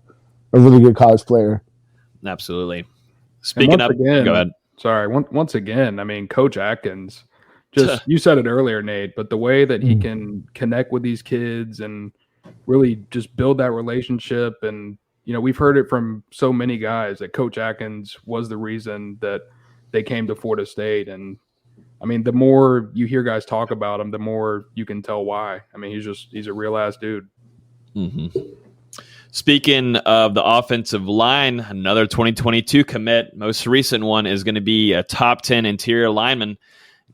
really good college player. Absolutely. Speaking of, again, go ahead. Sorry. Once again, I mean, Coach Atkins, you said it earlier, Nate, but the way that he can connect with these kids and really just build that relationship. And, we've heard it from so many guys that Coach Atkins was the reason that they came to Florida State. And I mean, the more you hear guys talk about him, the more you can tell why. I mean, he's a real ass dude. Mm-hmm. Speaking of the offensive line, another 2022 commit. Most recent one is going to be a top 10 interior lineman,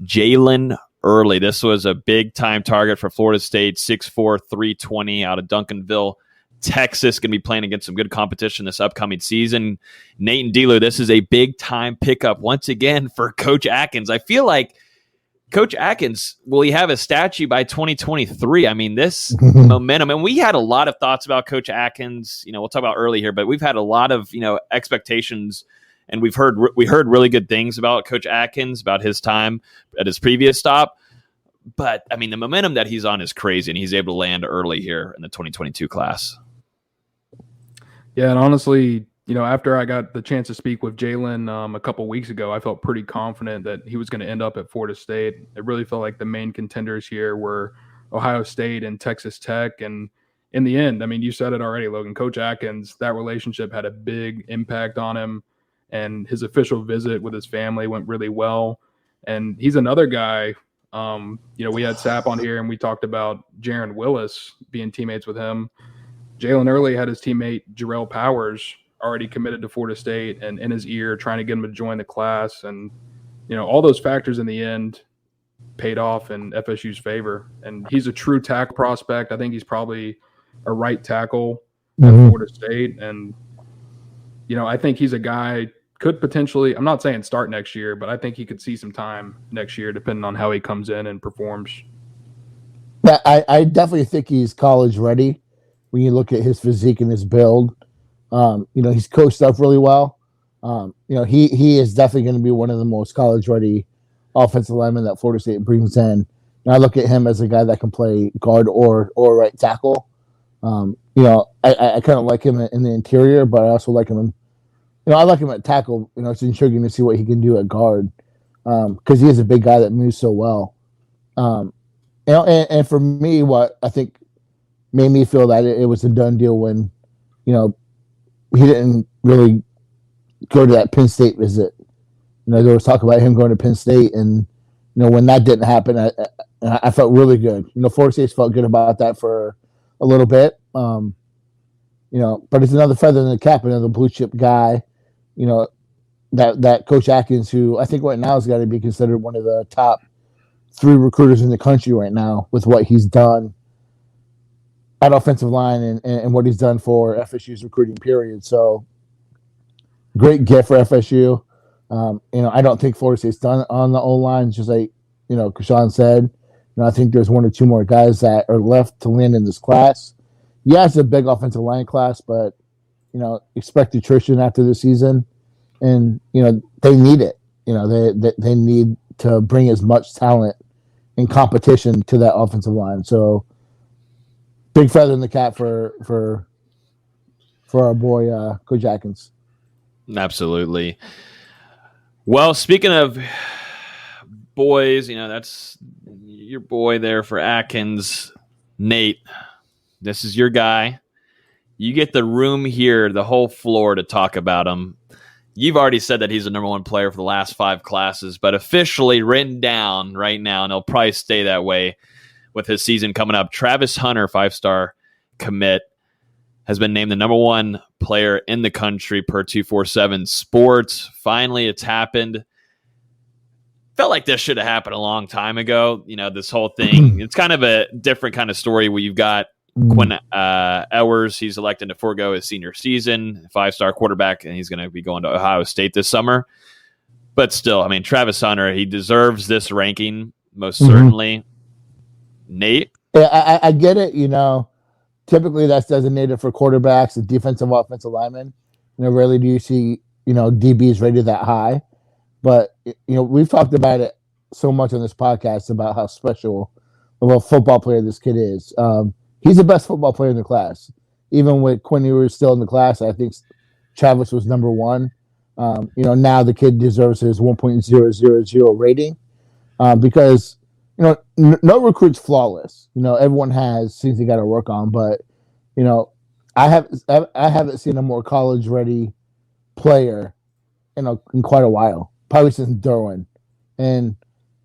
Jalen Early. This was a big time target for Florida State, 6'4", 320 out of Duncanville, Texas. Going to be playing against some good competition this upcoming season. Nate and D'Lo, this is a big time pickup once again for Coach Atkins. I feel like Coach Atkins, will he have a statue by 2023? I mean, this momentum, and we had a lot of thoughts about Coach Atkins. We'll talk about Early here, but we've had a lot of, expectations, and we heard really good things about Coach Atkins, about his time at his previous stop. But I mean, the momentum that he's on is crazy, and he's able to land early here in the 2022 class. Yeah, and honestly, after I got the chance to speak with Jalen a couple weeks ago, I felt pretty confident that he was going to end up at Florida State. It really felt like the main contenders here were Ohio State and Texas Tech. And in the end, I mean, you said it already, Logan, Coach Atkins, that relationship had a big impact on him, and his official visit with his family went really well. And he's another guy, we had Sapp on here and we talked about Jaron Willis being teammates with him. Jalen Early had his teammate Jarrell Powers already committed to Florida State and in his ear trying to get him to join the class. And, all those factors in the end paid off in FSU's favor. And he's a true tackle prospect. I think he's probably a right tackle at Florida State. And, I think he's a guy could potentially, I'm not saying start next year, but I think he could see some time next year depending on how he comes in and performs. Yeah, I definitely think he's college ready when you look at his physique and his build. He's coached up really well. He is definitely going to be one of the most college-ready offensive linemen that Florida State brings in. And I look at him as a guy that can play guard or right tackle. I kind of like him in the interior, but I also like him. I like him at tackle. It's intriguing to see what he can do at guard because he is a big guy that moves so well. And for me, what I think made me feel that it was a done deal when, he didn't really go to that Penn State visit. There was talk about him going to Penn State, and when that didn't happen, I felt really good. Florida State felt good about that for a little bit. But it's another feather in the cap, another blue chip guy. That Coach Atkins, who I think right now has got to be considered one of the top 3 recruiters in the country right now with what he's done at offensive line and what he's done for FSU's recruiting period. So great gift for FSU. I don't think Florida State's done on the O-line, just like, Qae'Shon said. I think there's 1 or 2 more guys that are left to land in this class. Yeah, it's a big offensive line class, but, expect attrition after the season. And, they need it. They need to bring as much talent and competition to that offensive line. So, big feather in the cap for our boy Coach Atkins. Absolutely. Well, speaking of boys, that's your boy there for Atkins, Nate. This is your guy. You get the room here, the whole floor to talk about him. You've already said that he's the number 1 player for the last 5 classes, but officially written down right now, and he'll probably stay that way with his season coming up. Travis Hunter, 5-star commit, has been named the number 1 player in the country per 247 Sports. Finally, it's happened. felt like this should have happened a long time ago. This whole thing, it's kind of a different kind of story where you've got Quinn Ewers. He's elected to forego his senior season, 5-star quarterback, and he's going to be going to Ohio State this summer. But still, I mean, Travis Hunter, he deserves this ranking, most certainly. Nate? Yeah, I get it. Typically that's designated for quarterbacks and defensive offensive linemen. Rarely do you see, DBs rated that high. But, we've talked about it so much on this podcast about how special of a football player this kid is. He's the best football player in the class. Even with Quinn Ewers still in the class, I think Travis was number one. Now the kid deserves his 1.000 rating because, no recruit's flawless. Everyone has things they got to work on, but, I haven't seen a more college-ready player in quite a while, probably since Derwin. And,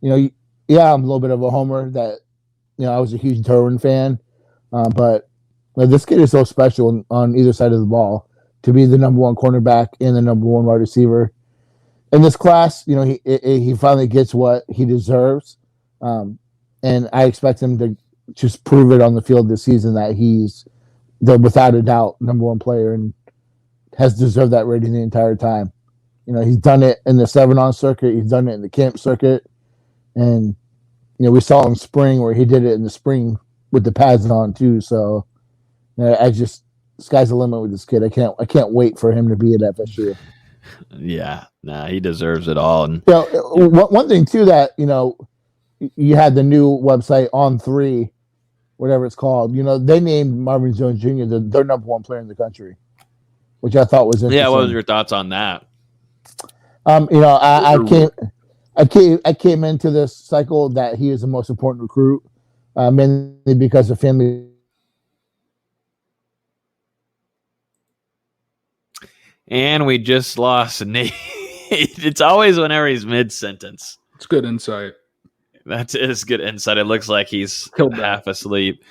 I'm a little bit of a homer that, I was a huge Derwin fan, but this kid is so special on either side of the ball. To be the number one cornerback and the number one wide receiver in this class, he finally gets what he deserves, and I expect him to just prove it on the field this season that he's without a doubt number one player and has deserved that rating the entire time. He's done it in the 7-on circuit, he's done it in the camp circuit, and we saw in spring where he did it in the spring with the pads on too. So sky's the limit with this kid. I can't wait for him to be at FSU. Yeah, he deserves it all. And one thing too that you had the new website On3, whatever it's called. They named Marvin Jones Jr. their number one player in the country, which I thought was interesting. Yeah, what was your thoughts on that? I came into this cycle that he is the most important recruit, mainly because of family. And we just lost Nate. It's always whenever he's mid-sentence. It's good insight. That is good insight. It looks like he's half asleep.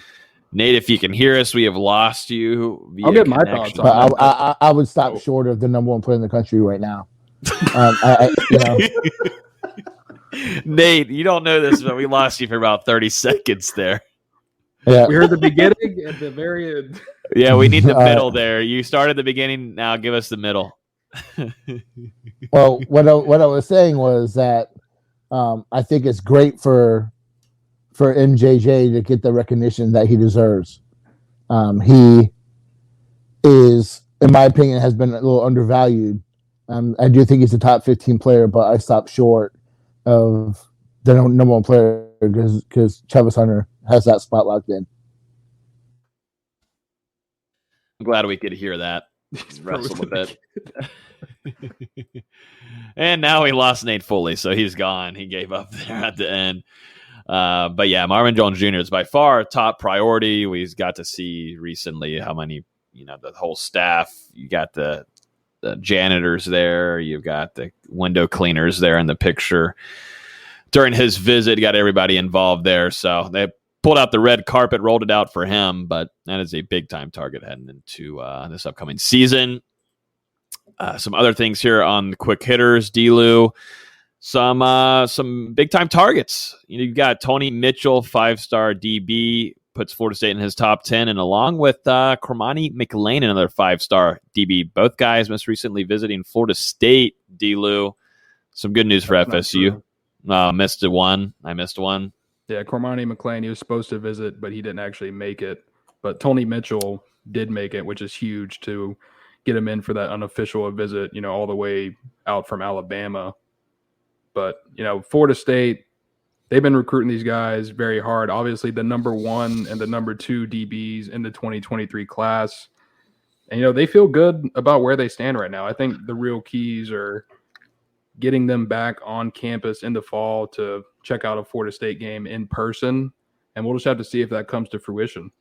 Nate, if you can hear us, we have lost you. I'll get my thoughts on it. I would stop short of the number one player in the country right now. Nate, you don't know this, but we lost you for about 30 seconds there. Yeah. We heard the beginning and the very end. Yeah, we need the middle there. You started the beginning. Now give us the middle. Well, what I was saying was that I think it's great for MJJ to get the recognition that he deserves. He is, in my opinion, has been a little undervalued. I do think he's a top 15 player, but I stopped short of the number one player because Travis Hunter has that spot locked in. I'm glad we could hear that. Wrestle a bit. And now we lost Nate fully, so he's gone. He gave up there at the end. But yeah, Marvin Jones Jr. is by far top priority. We got to see recently how many, the whole staff. You got the janitors there. You've got the window cleaners there in the picture. During his visit, got everybody involved there. So they pulled out the red carpet, rolled it out for him, but that is a big-time target heading into this upcoming season. Some other things here on the quick hitters, D-Lou. Some big-time targets. You've got Tony Mitchell, 5-star DB, puts Florida State in his top 10, and along with Cormani McLean, another 5-star DB. Both guys most recently visiting Florida State, D-Lou. Some good news for FSU. I missed one. Yeah, Cormani McLean, he was supposed to visit, but he didn't actually make it. But Tony Mitchell did make it, which is huge to get him in for that unofficial visit, all the way out from Alabama. But, Florida State, they've been recruiting these guys very hard. Obviously, the number 1 and the number 2 DBs in the 2023 class. And, they feel good about where they stand right now. I think the real keys are getting them back on campus in the fall to check out a Florida State game in person. And we'll just have to see if that comes to fruition.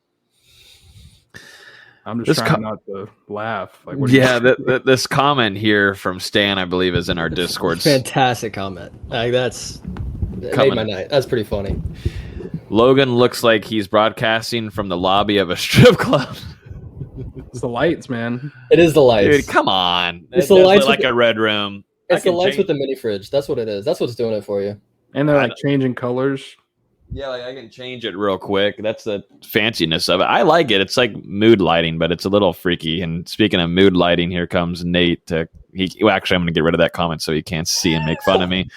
I'm just trying not to laugh. This comment here from Stan, I believe, is in our Discord. Fantastic comment. It made my night. That's pretty funny. Logan looks like he's broadcasting from the lobby of a strip club. It's the lights, man. It is the lights. Dude, come on. It's the lights like a red room. It's the lights with the mini fridge. That's what it is. That's what's doing it for you. And they're like changing colors. Yeah, like I can change it real quick. That's the fanciness of it. I like it. It's like mood lighting, but it's a little freaky. And speaking of mood lighting, here comes Nate. Actually, I'm going to get rid of that comment so he can't see and make fun of me.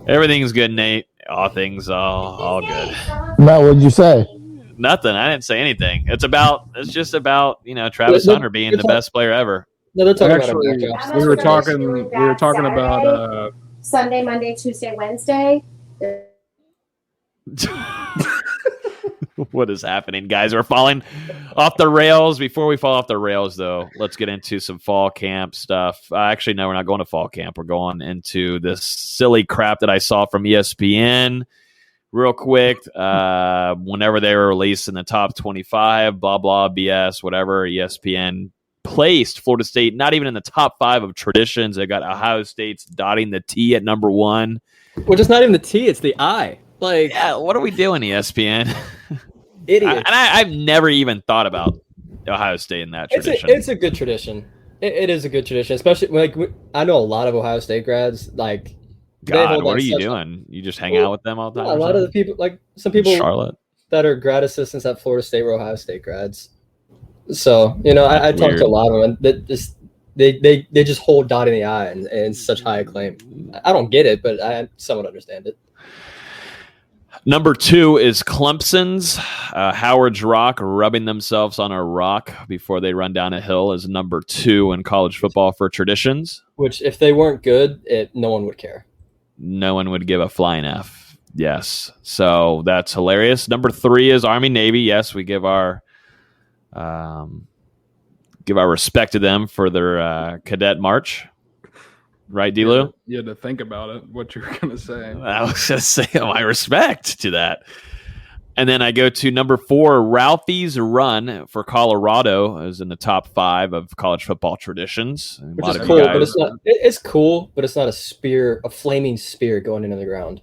Everything's good, Nate. All things all good. Matt, what did you say? Nothing. I didn't say anything. It's just about Travis Hunter being the best player ever. No, they're talking Actually, about we were talking about Sunday, Monday, Tuesday, Wednesday. What is happening, guys? We're falling off the rails. Before we fall off the rails, though, let's get into some fall camp stuff. Actually, no, we're not going to fall camp. We're going into this silly crap that I saw from ESPN real quick. Whenever they were released in the top 25, blah, blah, BS, whatever, ESPN placed Florida State not even in the top 5 of traditions. They got Ohio State's dotting the T at number 1. Well, it's not even the T, it's the I. Like, yeah, what are we doing, ESPN? Idiot. I've never even thought about Ohio State in that tradition. It's a good tradition. It is a good tradition, especially like I know a lot of Ohio State grads. Like, God, what are you doing? You just hang out with them all the time? A lot of the people, like some people, Charlotte, that are grad assistants at Florida State were Ohio State grads. So I talked to a lot of them, and they just hold dotting the I and such high acclaim. I don't get it, but I somewhat understand it. Number 2 is Clemson's. Howard's Rock, rubbing themselves on a rock before they run down a hill, is number 2 in college football for traditions. Which, if they weren't good, no one would care. No one would give a flying F. Yes. So that's hilarious. Number 3 is Army Navy. Yes, we give our respect to them for their cadet march. Right, D-Lou? You had to think about it, what you were going to say. I was going to say my respect to that. And then I go to number 4, Ralphie's Run for Colorado is in the top 5 of college football traditions. Which is cool, but it's not. It's cool, but it's not a flaming spear going into the ground.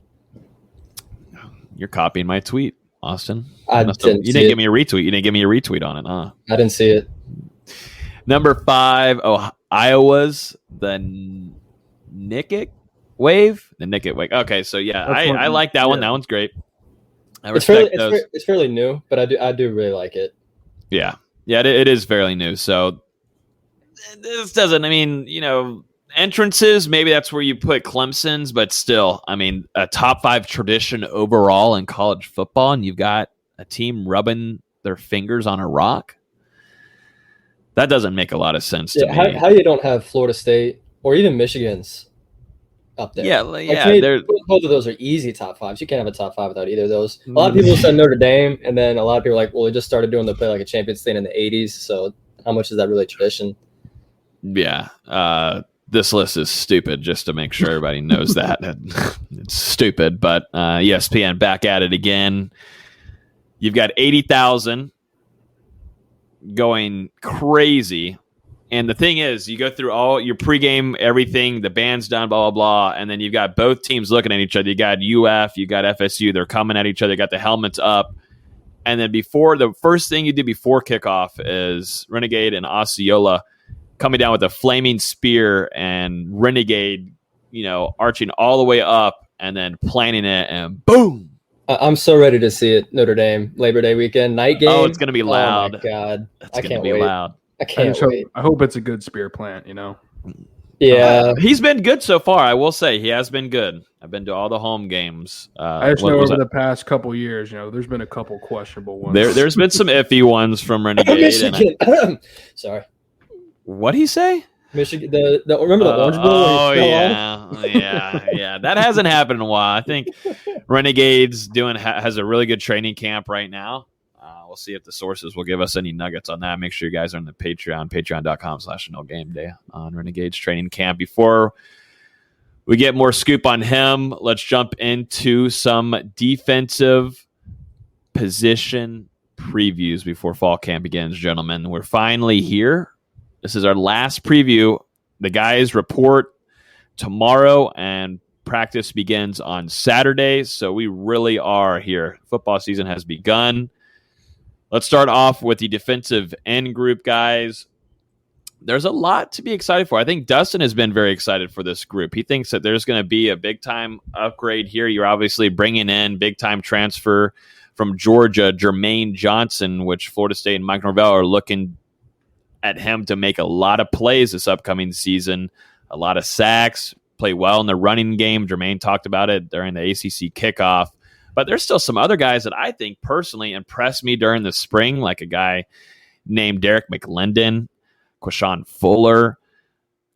You're copying my tweet, Austin. You didn't give me a retweet. You didn't give me a retweet on it, huh? I didn't see it. Number 5, Iowa's the Nicket Wave. The Nicket Wave. Okay, so yeah, I like that one. That one's great. It's fairly new, but I do really like it. Yeah, it is fairly new. So this doesn't. I mean, entrances. Maybe that's where you put Clemson's, but still, I mean, a top 5 tradition overall in college football, and you've got a team rubbing their fingers on a rock. That doesn't make a lot of sense to me. How you don't have Florida State or even Michigan's up there? Yeah. Both of those are easy top 5s. You can't have a top 5 without either of those. A lot of people said Notre Dame, and then a lot of people are like, well, they just started doing the play like a champions thing in the 80s, so how much is that really tradition? Yeah. This list is stupid, just to make sure everybody knows that. It's stupid, but ESPN back at it again. You've got 80,000 going crazy. And the thing is, you go through all your pregame, everything, the band's done, blah, blah, blah. And then you've got both teams looking at each other. You got UF, you got FSU. They're coming at each other. You got the helmets up. And then the first thing you do before kickoff is Renegade and Osceola coming down with a flaming spear and Renegade, arching all the way up and then planting it and boom. I'm so ready to see it. Notre Dame, Labor Day weekend, night game. Oh, it's going to be loud. Oh, my God. I can't wait. Loud. I can't wait. I hope it's a good spear plant, Yeah. He's been good so far. I will say he has been good. I've been to all the home games. I just know over the past couple years, there's been a couple questionable ones. There's been some iffy ones from Renegade. Michigan. Sorry. What'd he say? Michigan. Remember the Orange Bowl? Oh yeah. That hasn't happened in a while. I think Renegade's has a really good training camp right now. We'll see if the sources will give us any nuggets on that. Make sure you guys are on the Patreon, patreon.com/NoGameDay on Renegade's training camp. Before we get more scoop on him, let's jump into some defensive position previews before fall camp begins, gentlemen. We're finally here. This is our last preview. The guys report tomorrow, and practice begins on Saturday. So we really are here. Football season has begun. Let's start off with the defensive end group, guys. there's a lot to be excited for. I think Dustin has been very excited for this group. He thinks that there's going to be a big-time upgrade here. You're obviously bringing in big-time transfer from Georgia, Jermaine Johnson, which Florida State and Mike Norvell are looking at him to make a lot of plays this upcoming season, a lot of sacks, play well in the running game. Jermaine talked about it during the ACC kickoff. But there's still some other guys that I think personally impressed me during the spring, like a guy named Derek McLendon, Qae'Shon Fuller,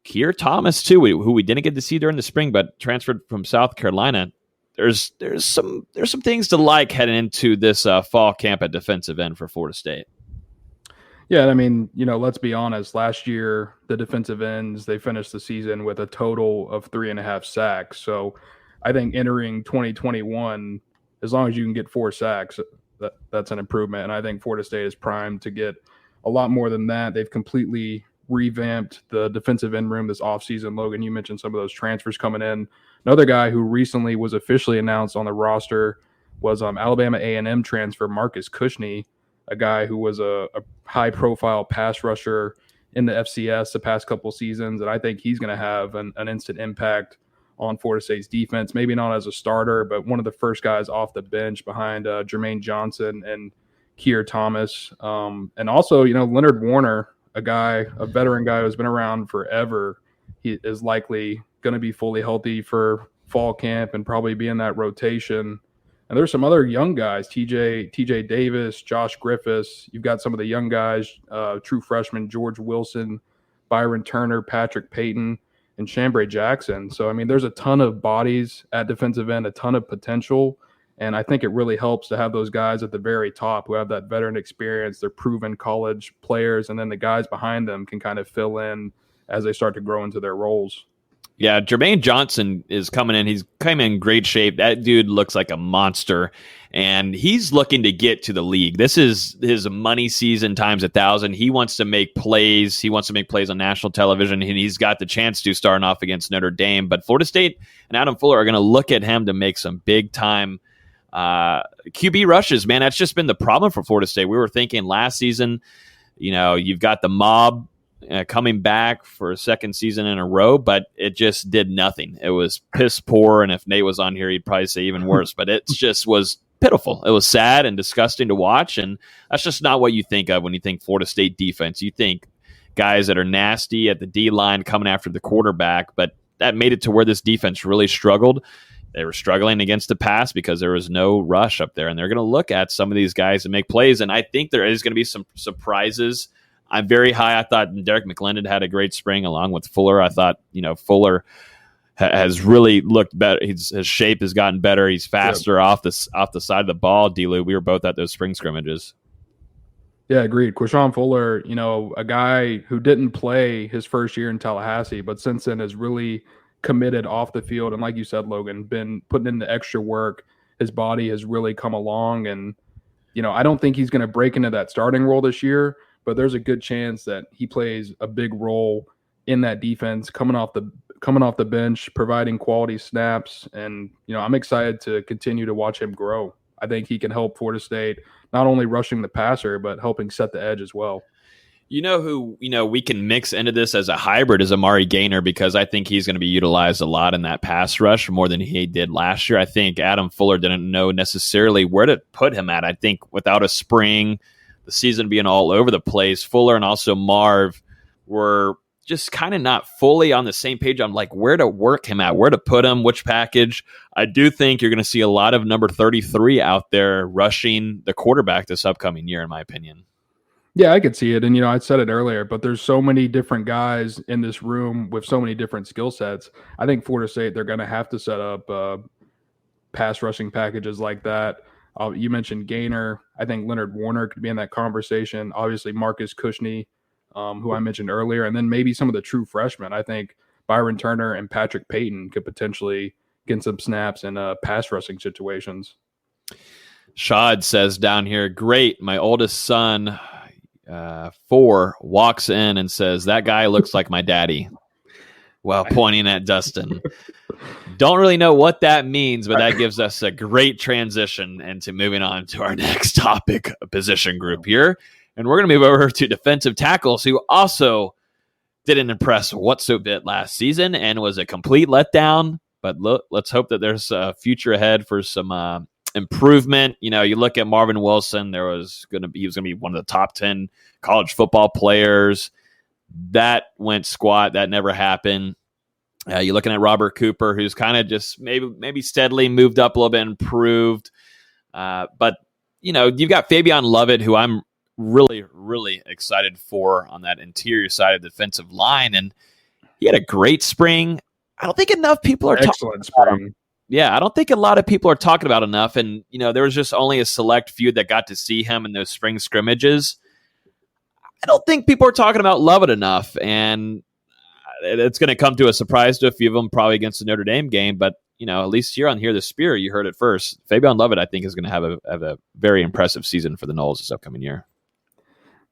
Keir Thomas too, who we didn't get to see during the spring, but transferred from South Carolina. There's some things to like heading into this fall camp at defensive end for Florida State. Yeah, I mean, let's be honest. Last year, the defensive ends, they finished the season with a total of 3.5 sacks. So I think entering 2021, as long as you can get 4 sacks, that's an improvement. And I think Florida State is primed to get a lot more than that. They've completely revamped the defensive end room this offseason. Logan, you mentioned some of those transfers coming in. Another guy who recently was officially announced on the roster was Alabama A&M transfer Marcus Cushney, a guy who was a high-profile pass rusher in the FCS the past couple seasons, and I think he's going to have an instant impact on Florida State's defense. Maybe not as a starter, but one of the first guys off the bench behind Jermaine Johnson and Keir Thomas. And also, Leonard Warner, a veteran guy who's been around forever. He is likely going to be fully healthy for fall camp and probably be in that rotation. And there's some other young guys, TJ Davis, Josh Griffiths. You've got some of the young guys, true freshmen, George Wilson, Byron Turner, Patrick Payton, and Chambray Jackson. So, I mean, there's a ton of bodies at defensive end, a ton of potential. And I think it really helps to have those guys at the very top who have that veteran experience. They're proven college players, and then the guys behind them can kind of fill in as they start to grow into their roles. Yeah, Jermaine Johnson is coming in. He's come in great shape. That dude looks like a monster, and he's looking to get to the league. This is his money season times 1,000. He wants to make plays. He wants to make plays on national television, and he's got the chance to starting off against Notre Dame. But Florida State and Adam Fuller are going to look at him to make some big-time QB rushes. Man, that's just been the problem for Florida State. We were thinking last season, you've got the mob coming back for a second season in a row, but it just did nothing. It was piss poor, and if Nate was on here, he'd probably say even worse, but it just was pitiful. It was sad and disgusting to watch, and that's just not what you think of when you think Florida State defense. You think guys that are nasty at the D-line coming after the quarterback, but that made it to where this defense really struggled. They were struggling against the pass because there was no rush up there, and they're going to look at some of these guys and make plays, and I think there is going to be some surprises. I'm very high. I thought Derek McLendon had a great spring along with Fuller. I thought, Fuller has really looked better. His shape has gotten better. He's faster off the side of the ball. D-Lou, we were both at those spring scrimmages. Yeah, agreed. Qae'Shon Fuller, a guy who didn't play his first year in Tallahassee, but since then has really committed off the field. And like you said, Logan, been putting in the extra work. His body has really come along. And, I don't think he's going to break into that starting role this year, but there's a good chance that he plays a big role in that defense, coming off the bench, providing quality snaps. And, I'm excited to continue to watch him grow. I think he can help Florida State, not only rushing the passer, but helping set the edge as well. Who, we can mix into this as a hybrid is Amari Gaynor, because I think he's going to be utilized a lot in that pass rush more than he did last year. I think Adam Fuller didn't know necessarily where to put him at. I think without a spring, the season being all over the place, Fuller and also Marv were just kind of not fully on the same page on like where to work him at, where to put him, which package. I do think you're going to see a lot of number 33 out there rushing the quarterback this upcoming year, in my opinion. Yeah, I could see it. And, I said it earlier, but there's so many different guys in this room with so many different skill sets. I think Florida State, they're going to have to set up pass rushing packages like that. You mentioned Gaynor. I think Leonard Warner could be in that conversation. Obviously, Marcus Cushney, who I mentioned earlier, and then maybe some of the true freshmen. I think Byron Turner and Patrick Payton could potentially get some snaps in pass rushing situations. Shad says down here, great. My oldest son, 4, walks in and says, that guy looks like my daddy. Well, pointing at Dustin. Don't really know what that means, but that gives us a great transition into moving on to our next topic, position group here. And we're going to move over to defensive tackles, who also didn't impress whatsoever last season and was a complete letdown. But let's hope that there's a future ahead for some improvement. You look at Marvin Wilson. He was going to be one of the top 10 college football players. That went squat. That never happened. You're looking at Robert Cooper, who's kind of just maybe steadily moved up a little bit, improved. But you've got Fabian Lovett, who I'm really, really excited for on that interior side of the defensive line, and he had a great spring. I don't think enough people are talking about him. Yeah, I don't think a lot of people are talking about enough. And, there was just only a select few that got to see him in those spring scrimmages. I don't think people are talking about Lovett enough. And it's going to come to a surprise to a few of them, probably against the Notre Dame game. But, at least here on Hear the Spear, you heard it first. Fabian Lovett, I think, is going to have a very impressive season for the Noles this upcoming year.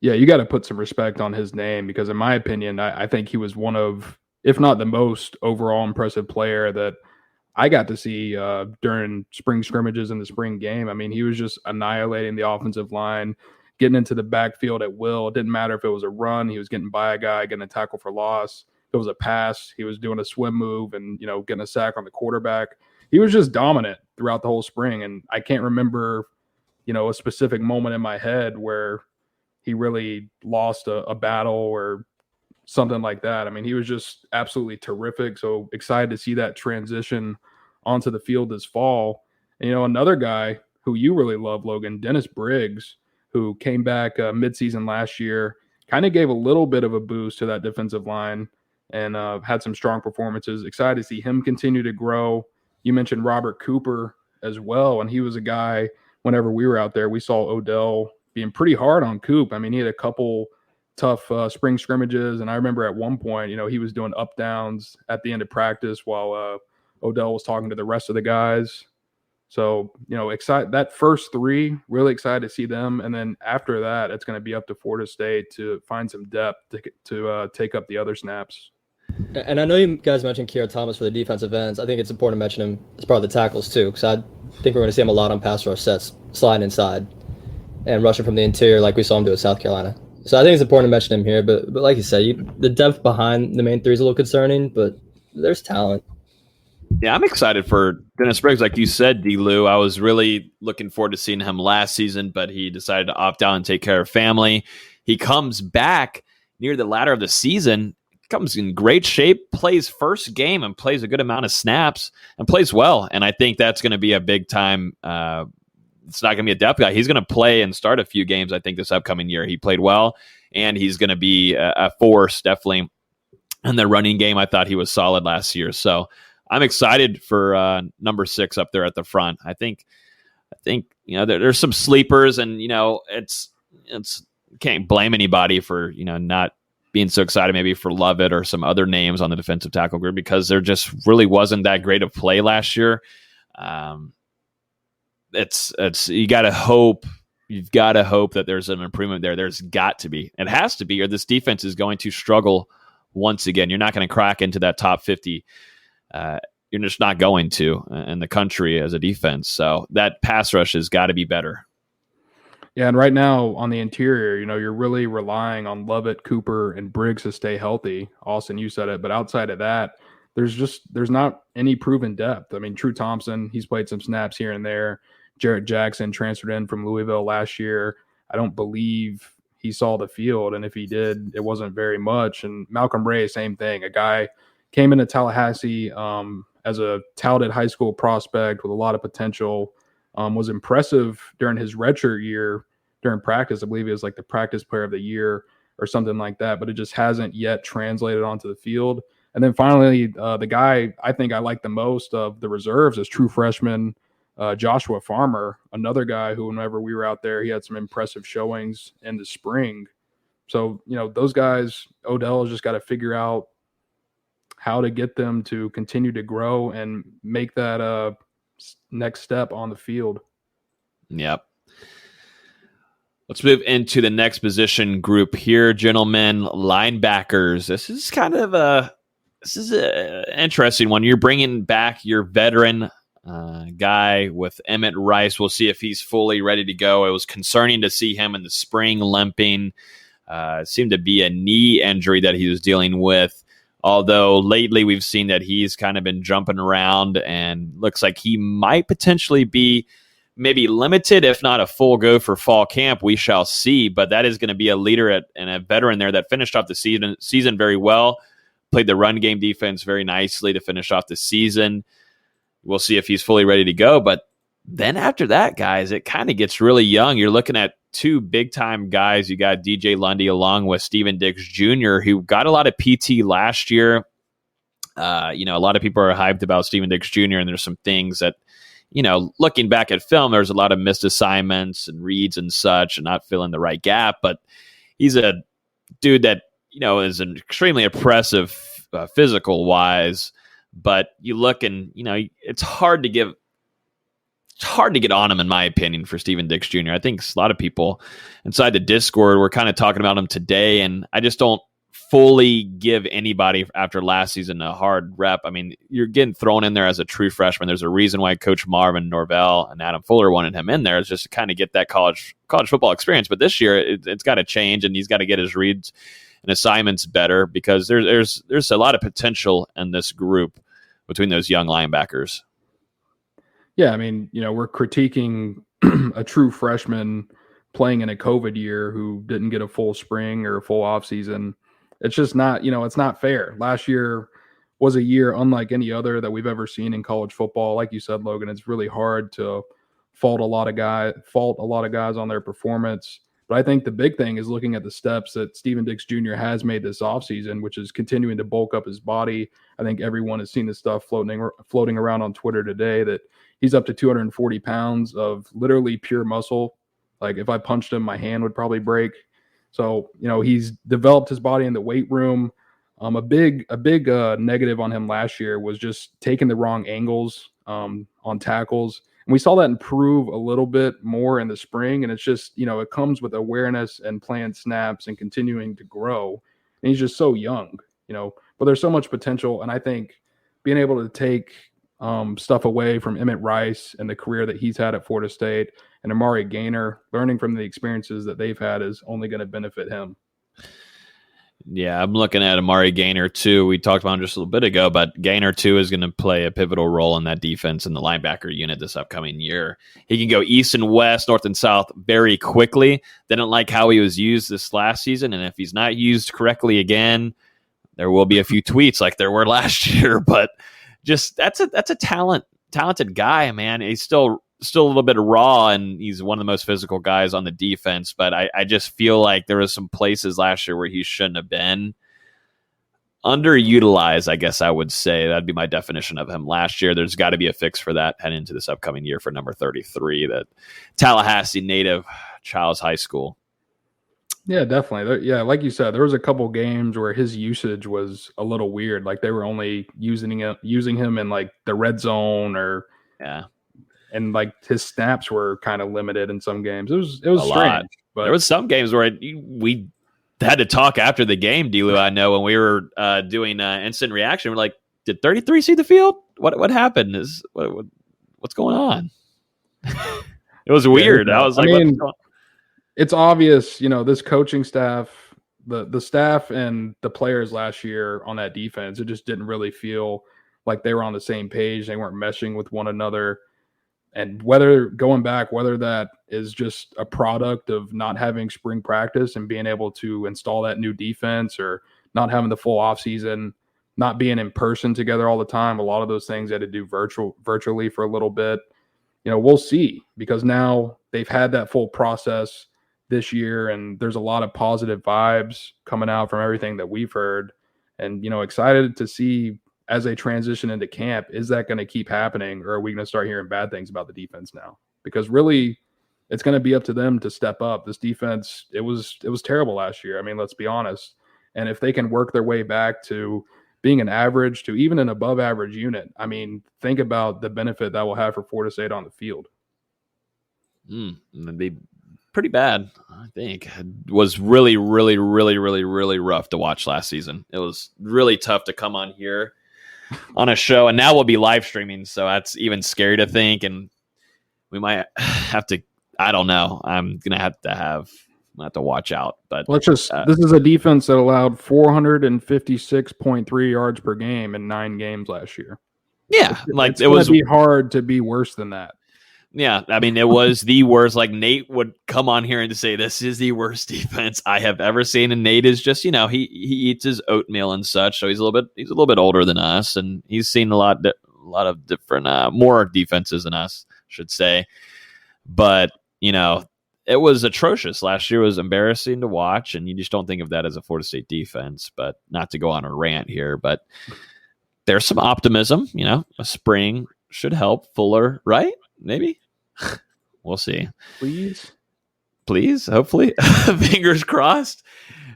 Yeah, you got to put some respect on his name because, in my opinion, I think he was one of, if not the most overall impressive player that I got to see during spring scrimmages in the spring game. I mean, he was just annihilating the offensive line, getting into the backfield at will. It didn't matter if it was a run. He was getting by a guy, getting a tackle for loss. If it was a pass, he was doing a swim move and, getting a sack on the quarterback. He was just dominant throughout the whole spring. And I can't remember, a specific moment in my head where he really lost a battle or something like that. I mean, he was just absolutely terrific. So excited to see that transition onto the field this fall. And, another guy who you really love, Logan, Dennis Briggs, who came back midseason last year, kind of gave a little bit of a boost to that defensive line and had some strong performances. Excited to see him continue to grow. You mentioned Robert Cooper as well. And he was a guy, whenever we were out there, we saw Odell being pretty hard on Coop. I mean, he had a couple tough spring scrimmages. And I remember at one point, he was doing up downs at the end of practice while Odell was talking to the rest of the guys. So, excited that first three, really excited to see them. And then after that, it's going to be up to Florida State to find some depth to take up the other snaps. And I know you guys mentioned Keir Thomas for the defensive ends. I think it's important to mention him as part of the tackles too, because I think we're going to see him a lot on pass rush sets, sliding inside and rushing from the interior like we saw him do at South Carolina. So I think it's important to mention him here, but like you said, the depth behind the main three is a little concerning, but there's talent. Yeah, I'm excited for Dennis Briggs. Like you said, D-Lou, I was really looking forward to seeing him last season, but he decided to opt out and take care of family. He comes back near the latter of the season, comes in great shape, plays first game and plays a good amount of snaps and plays well. And I think that's going to be a big time it's not going to be a depth guy. He's going to play and start a few games, I think, this upcoming year. He played well, and he's going to be a force, definitely, in the running game. I thought he was solid last year. So I'm excited for number 6 up there at the front. I think there's some sleepers, and, it's can't blame anybody for, not being so excited maybe for Lovett or some other names on the defensive tackle group because there just really wasn't that great of play last year. You got to hope. You've got to hope that there's an improvement there. There's got to be. It has to be, or this defense is going to struggle once again. You're not going to crack into that top 50. You're just not going to in the country as a defense. So that pass rush has got to be better. Yeah, and right now on the interior, you're really relying on Lovett, Cooper, and Briggs to stay healthy. Austin, you said it, but outside of that, there's not any proven depth. I mean, True Thompson, he's played some snaps here and there. Jarrett Jackson transferred in from Louisville last year. I don't believe he saw the field, and if he did, it wasn't very much. And Malcolm Ray, same thing. A guy came into Tallahassee as a touted high school prospect with a lot of potential, was impressive during his redshirt year during practice. I believe he was like the practice player of the year or something like that, but it just hasn't yet translated onto the field. And then finally, the guy I think I like the most of the reserves is true freshman Joshua Farmer, another guy who whenever we were out there, he had some impressive showings in the spring. So, those guys, Odell has just got to figure out how to get them to continue to grow and make that next step on the field. Yep. Let's move into the next position group here, gentlemen. Linebackers. This is an interesting one. You're bringing back your veteran guy with Emmett Rice. We'll see if he's fully ready to go. It was concerning to see him in the spring limping. Seemed to be a knee injury that he was dealing with. Although lately we've seen that he's kind of been jumping around and looks like he might potentially be maybe limited, if not a full go for fall camp. We shall see. But that is going to be a leader and a veteran there that finished off the season very well, played the run game defense very nicely to finish off the season. We'll see if he's fully ready to go. But then after that, guys, it kind of gets really young. You're looking at two big-time guys. You got DJ Lundy along with Steven Dix Jr., who got a lot of PT last year. A lot of people are hyped about Steven Dix Jr., and there's some things that, looking back at film, there's a lot of missed assignments and reads and such and not filling the right gap. But he's a dude that, is an extremely impressive physical-wise. But you look and, it's hard to get on him, in my opinion, for Steven Dix Jr. I think a lot of people inside the Discord were kind of talking about him today, and I just don't fully give anybody after last season a hard rep. I mean, you're getting thrown in there as a true freshman. There's a reason why Coach Marvin Norvell and Adam Fuller wanted him in there, is just to kind of get that college football experience. But this year, it's got to change, and he's got to get his reads and assignments better, because there's a lot of potential in this group between those young linebackers. Yeah, I mean, we're critiquing a true freshman playing in a COVID year who didn't get a full spring or a full offseason. It's just not, it's not fair. Last year was a year unlike any other that we've ever seen in college football. Like you said, Logan, it's really hard to fault a lot of guys on their performance. But I think the big thing is looking at the steps that Steven Dix Jr. has made this offseason, which is continuing to bulk up his body. I think everyone has seen this stuff floating around on Twitter today, that he's up to 240 pounds of literally pure muscle. Like, if I punched him, my hand would probably break. So, he's developed his body in the weight room. A big negative on him last year was just taking the wrong angles on tackles. And we saw that improve a little bit more in the spring. And it's just, it comes with awareness and playing snaps and continuing to grow. And he's just so young, but there's so much potential. And I think being able to take stuff away from Emmett Rice and the career that he's had at Florida State, and Amari Gaynor, learning from the experiences that they've had, is only going to benefit him. Yeah, I'm looking at Amari Gaynor too. We talked about him just a little bit ago, but Gaynor too is going to play a pivotal role in that defense and the linebacker unit this upcoming year. He can go east and west, north and south very quickly. They don't like how he was used this last season, and if he's not used correctly again, there will be a few tweets like there were last year. But just that's a talented guy, man. He's still a little bit raw, and he's one of the most physical guys on the defense. But I just feel like there was some places last year where he shouldn't have been. Underutilized, I guess I would say. That'd be my definition of him last year. There's got to be a fix for that heading into this upcoming year for number 33, that Tallahassee native, Childs High School. Yeah, definitely. Yeah, like you said, there was a couple games where his usage was a little weird. Like, they were only using him in like the red zone, or and like his snaps were kind of limited in some games. It was strange. Lot. But there was some games where we had to talk after the game, D-Lou, I know, when we were doing instant reaction. We're like, did 33 see the field? What happened? What's going on? It was weird. I was like, what's going on? It's obvious, this coaching staff, the staff and the players last year on that defense, it just didn't really feel like they were on the same page. They weren't meshing with one another. And whether that is just a product of not having spring practice and being able to install that new defense, or not having the full offseason, not being in person together all the time, a lot of those things they had to do virtually for a little bit. We'll see, because now they've had that full process this year, and there's a lot of positive vibes coming out from everything that we've heard, and excited to see as they transition into camp, is that going to keep happening, or are we going to start hearing bad things about the defense now? Because really, it's going to be up to them to step up. This defense, it was terrible last year. I mean, let's be honest. And if they can work their way back to being an average to even an above average unit, I mean, think about the benefit that will have for Florida State on the field. It'd be pretty bad, I think. It was really, really, really, really, really rough to watch last season. It was really tough to come on here on a show, and now we'll be live streaming, so that's even scary to think. And we might have to, I don't know, I'm gonna have have to watch out. But this is a defense that allowed 456.3 yards per game in 9 games last year. Yeah, it's going to be hard to be worse than that. Yeah, I mean, it was the worst. Like, Nate would come on here and to say, this is the worst defense I have ever seen. And Nate is just, he eats his oatmeal and such. So he's a little bit older than us, and he's seen a lot of different, more defenses than us, I should say. But, it was atrocious. Last year was embarrassing to watch, and you just don't think of that as a Florida State defense. But not to go on a rant here, but there's some optimism. A spring should help. Fuller, right? Maybe. We'll see. Please, hopefully. Fingers crossed.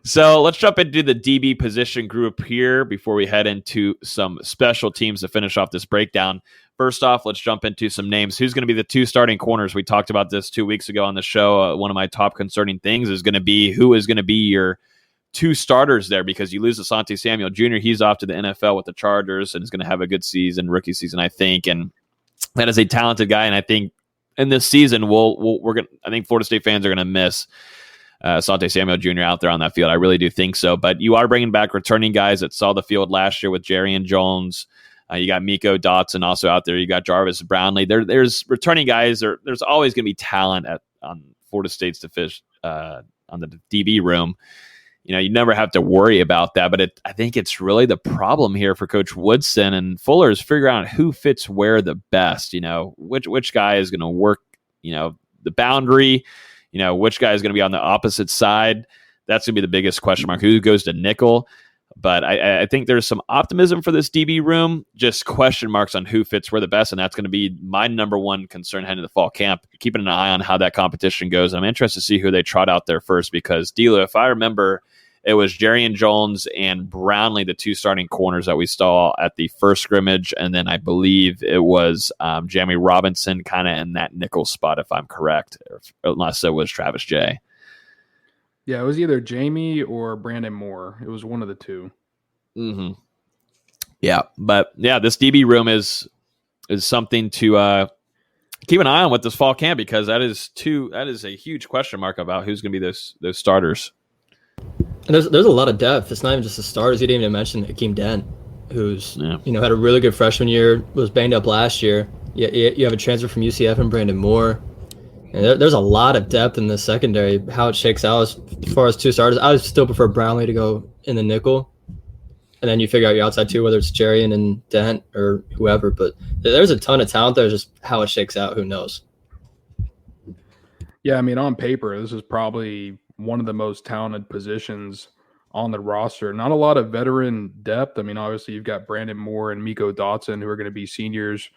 So let's jump into the DB position group here before we head into some special teams to finish off this breakdown. First off, let's jump into some names. Who's going to be the 2 starting corners? We talked about this 2 weeks ago on the show. One of my top concerning things is going to be who is going to be your 2 starters there, because you lose Asante Samuel Jr. He's off to the NFL with the Chargers and is going to have a good season, rookie season, I think. And that is a talented guy, and I think in this season, I think Florida State fans are going to miss Asante Samuel Jr. out there on that field. I really do think so. But you are bringing back returning guys that saw the field last year with Jarian Jones. You got Miko Dotson also out there. You got Jarvis Brownlee. There's returning guys. There's always going to be talent on Florida State's on the DB room. You never have to worry about that. But I think it's really the problem here for Coach Woodson and Fuller is figuring out who fits where the best. Which guy is going to work, the boundary, which guy is going to be on the opposite side. That's going to be the biggest question mark. Who goes to nickel? But I think there's some optimism for this DB room, just question marks on who fits where the best, and that's going to be my number one concern heading to the fall camp, keeping an eye on how that competition goes. And I'm interested to see who they trot out there first, because, D'Lo, if I remember, it was Jarian Jones and Brownlee, the 2 starting corners that we saw at the first scrimmage, and then I believe it was Jamie Robinson kind of in that nickel spot, if I'm correct, unless it was Travis J. Yeah, it was either Jamie or Brandon Moore. It was one of the 2. Mm-hmm. Yeah, but yeah, this DB room is something to keep an eye on with this fall camp, because that is a huge question mark about who's going to be those starters. And there's a lot of depth. It's not even just the starters. You didn't even mention Akeem Dent, who's had a really good freshman year, was banged up last year. You have a transfer from UCF and Brandon Moore. And there's a lot of depth in the secondary. How it shakes out as far as 2 starters, I would still prefer Brownlee to go in the nickel, and then you figure out your outside 2, whether it's Jarian and Dent or whoever. But there's a ton of talent there. Just how it shakes out, who knows? Yeah, I mean, on paper, this is probably one of the most talented positions on the roster. Not a lot of veteran depth. I mean, obviously, you've got Brandon Moore and Miko Dotson, who are going to be seniors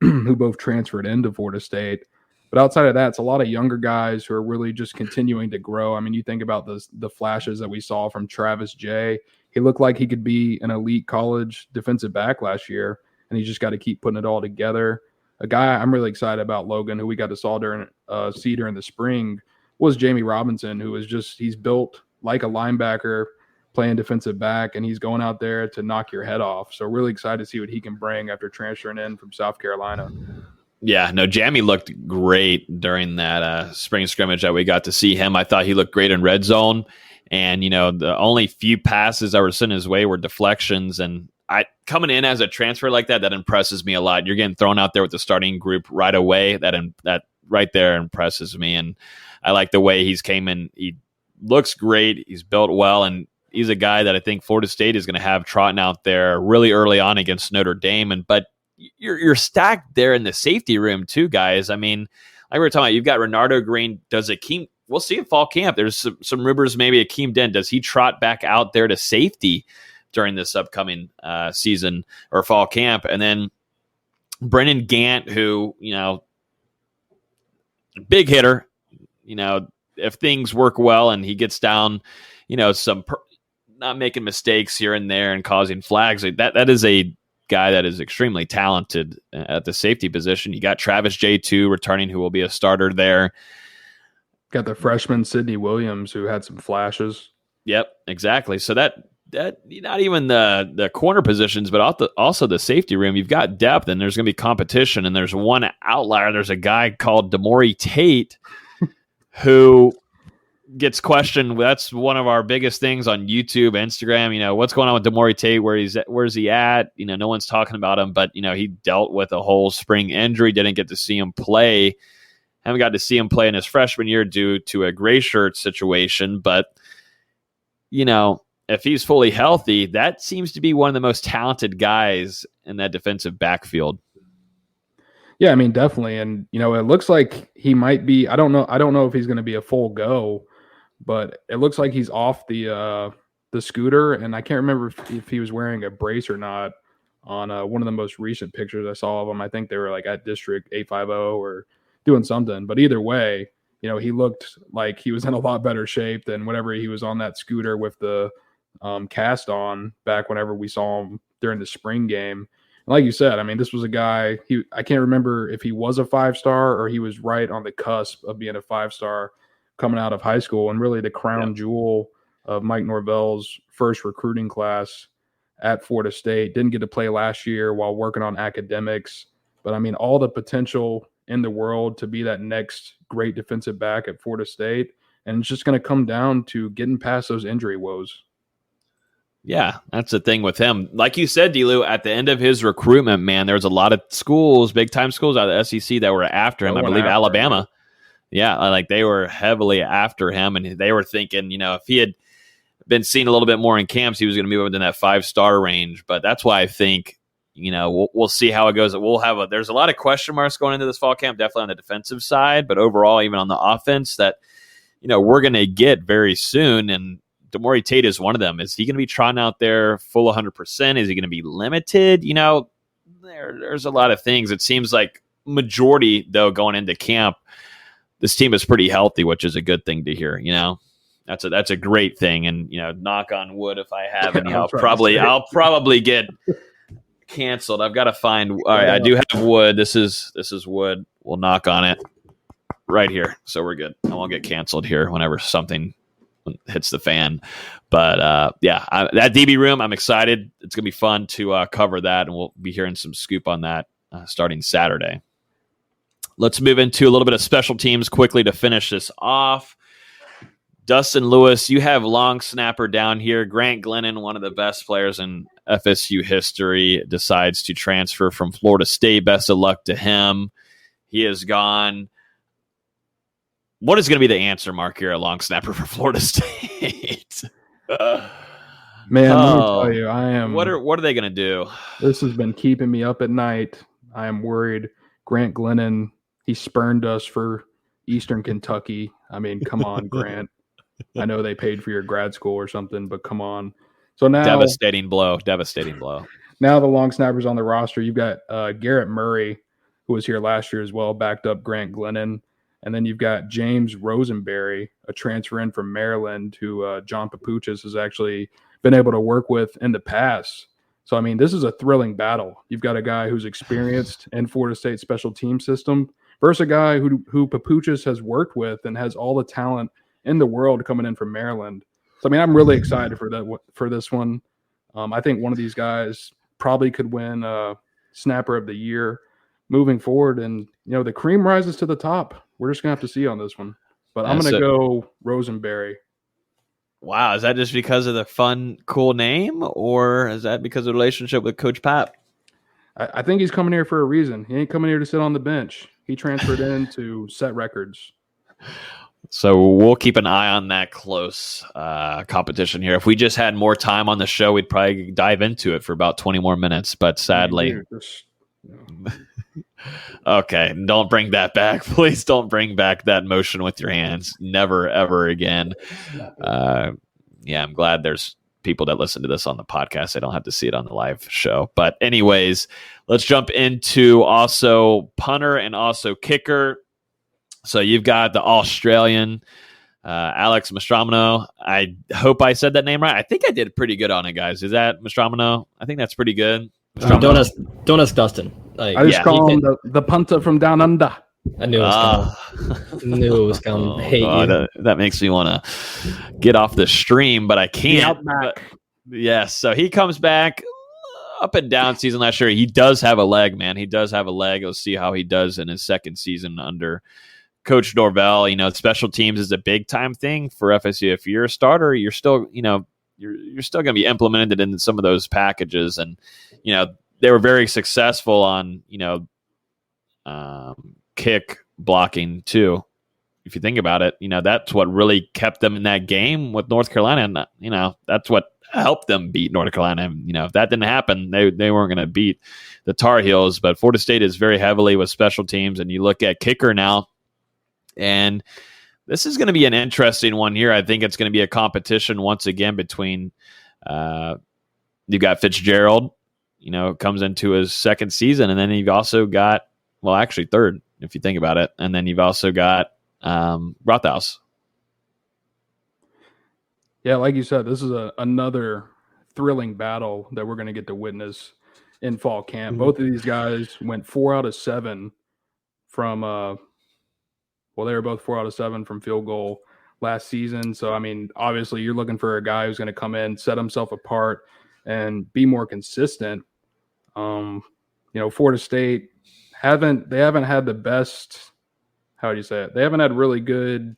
who both transferred into Florida State. But outside of that, it's a lot of younger guys who are really just continuing to grow. I mean, you think about the flashes that we saw from Travis J. He looked like he could be an elite college defensive back last year, and he just got to keep putting it all together. A guy I'm really excited about, Logan, who we got to see during the spring, was Jamie Robinson, who is he's built like a linebacker playing defensive back, and he's going out there to knock your head off. So really excited to see what he can bring after transferring in from South Carolina. Yeah, no, Jamie looked great during that spring scrimmage that we got to see him. I thought he looked great in red zone. And, the only few passes that were sent his way were deflections. And coming in as a transfer like that impresses me a lot. You're getting thrown out there with the starting group right away. That right there impresses me. And I like the way he's came in. He looks great. He's built well. And he's a guy that I think Florida State is going to have trotting out there really early on against Notre Dame. But you're stacked there in the safety room too, guys. I mean, like we were talking about, you've got Renardo Green. Does Akeem? We'll see in fall camp. There's some rumors maybe Akeem Dent. Does he trot back out there to safety during this upcoming season or fall camp? And then Brennan Gant, who, big hitter, if things work well and he gets down, not making mistakes here and there and causing flags, that is a guy that is extremely talented at the safety position. You got Travis J2 returning, who will be a starter there. Got the freshman Sidney Williams, who had some flashes. Yep, exactly. So that not even the corner positions, but also the safety room. You've got depth, and there's going to be competition. And there's one outlier. There's a guy called Damori Tate, who gets questioned. That's one of our biggest things on YouTube, Instagram. What's going on with Demore Tate? Where's he at? No one's talking about him, but he dealt with a whole spring injury. Didn't get to see him play. Haven't got to see him play in his freshman year due to a gray shirt situation. But if he's fully healthy, that seems to be one of the most talented guys in that defensive backfield. Yeah, I mean, definitely. And, it looks like he might be, I don't know if he's going to be a full go, but it looks like he's off the scooter. And I can't remember if he was wearing a brace or not on one of the most recent pictures I saw of him. I think they were like at District 850 or doing something. But either way, he looked like he was in a lot better shape than whenever he was on that scooter with the cast on back whenever we saw him during the spring game. Like you said, I mean, this was a guy, I can't remember if he was a 5-star or he was right on the cusp of being a 5-star coming out of high school, and really the crown jewel of Mike Norvell's first recruiting class at Florida State. Didn't get to play last year while working on academics. But, I mean, all the potential in the world to be that next great defensive back at Florida State. And it's just going to come down to getting past those injury woes. Yeah, that's the thing with him. Like you said, D-Lou, at the end of his recruitment, man, there was a lot of schools, big-time schools out of the SEC that were after him. I believe Alabama. Yeah, like they were heavily after him, and they were thinking, if he had been seen a little bit more in camps, he was going to be within that 5-star range. But that's why I think, we'll see how it goes. There's a lot of question marks going into this fall camp, definitely on the defensive side, but overall, even on the offense that, we're going to get very soon. And Demore Tate is one of them. Is he going to be trotting out there full 100%? Is he going to be limited? There's a lot of things. It seems like majority, though, going into camp, this team is pretty healthy, which is a good thing to hear. That's a great thing. And knock on wood, if I have any, I'll probably get canceled. I've got to find. All right, I do have wood. This is wood. We'll knock on it right here, so we're good. I won't get canceled here whenever something hits the fan. But that DB room, I'm excited. It's gonna be fun to cover that, and we'll be hearing some scoop on that starting Saturday. Let's move into a little bit of special teams quickly to finish this off. Dustin Lewis, you have long snapper down here. Grant Glennon, one of the best players in FSU history, decides to transfer from Florida State. Best of luck to him. He is gone. What is going to be the answer, Mark, here, a long snapper for Florida State? Man, let me tell you, I am. What are they going to do? This has been keeping me up at night. I am worried. Grant Glennon, he spurned us for Eastern Kentucky. I mean, come on, Grant. I know they paid for your grad school or something, but come on. So now, devastating blow. Now the long snappers on the roster. You've got Garrett Murray, who was here last year as well, backed up Grant Glennon. And then you've got James Rosenberry, a transfer in from Maryland, who John Papuchis has actually been able to work with in the past. So, I mean, this is a thrilling battle. You've got a guy who's experienced in Florida State special team system versus a guy who Papuchis has worked with and has all the talent in the world coming in from Maryland. So, I mean, I'm really excited for this one. I think one of these guys probably could win Snapper of the Year moving forward. And, the cream rises to the top. We're just going to have to see on this one. But I'm going to go Rosenberry. Wow. Is that just because of the fun, cool name, or is that because of the relationship with Coach Pap? I think he's coming here for a reason. He ain't coming here to sit on the bench. He transferred in to set records. So we'll keep an eye on that close competition here. If we just had more time on the show, we'd probably dive into it for about 20 more minutes. But sadly, okay, don't bring that back. Please don't bring back that motion with your hands. Never, ever again. I'm glad there's people that listen to this on the podcast. I don't have to see it on the live show. But anyways, let's jump into also punter and also kicker. So you've got the Australian Alex Mastromano. I hope I said that name right. I think I did pretty good on it, guys. Is that Mastromano? I think that's pretty good. Don't ask Dustin. I just call him the punter from down under. I knew it was coming. That makes me want to get off the stream, but I can't. Yes, so he comes back. Up and down season last year. He does have a leg, man. He does have a leg. We'll see how he does in his second season under Coach Norvell, special teams is a big time thing for FSU. If you're a starter, you're still, you're still going to be implemented in some of those packages. And, they were very successful on, kick blocking too. If you think about it, that's what really kept them in that game with North Carolina. And, that's what helped them beat North Carolina. If that didn't happen, they weren't going to beat the Tar Heels. But Florida State is very heavily with special teams. And you look at kicker now, and this is going to be an interesting one here. I think it's going to be a competition once again between you've got Fitzgerald, comes into his second season, and then you've also got, well, actually third, if you think about it. And then you've also got Rothaus. Yeah, like you said, this is another thrilling battle that we're going to get to witness in fall camp. Both of these guys went 4 out of 7 from they were both 4 out of 7 from field goal last season. So, obviously you're looking for a guy who's going to come in, set himself apart, and be more consistent. Florida State haven't had the best, how do you say it? They haven't had really good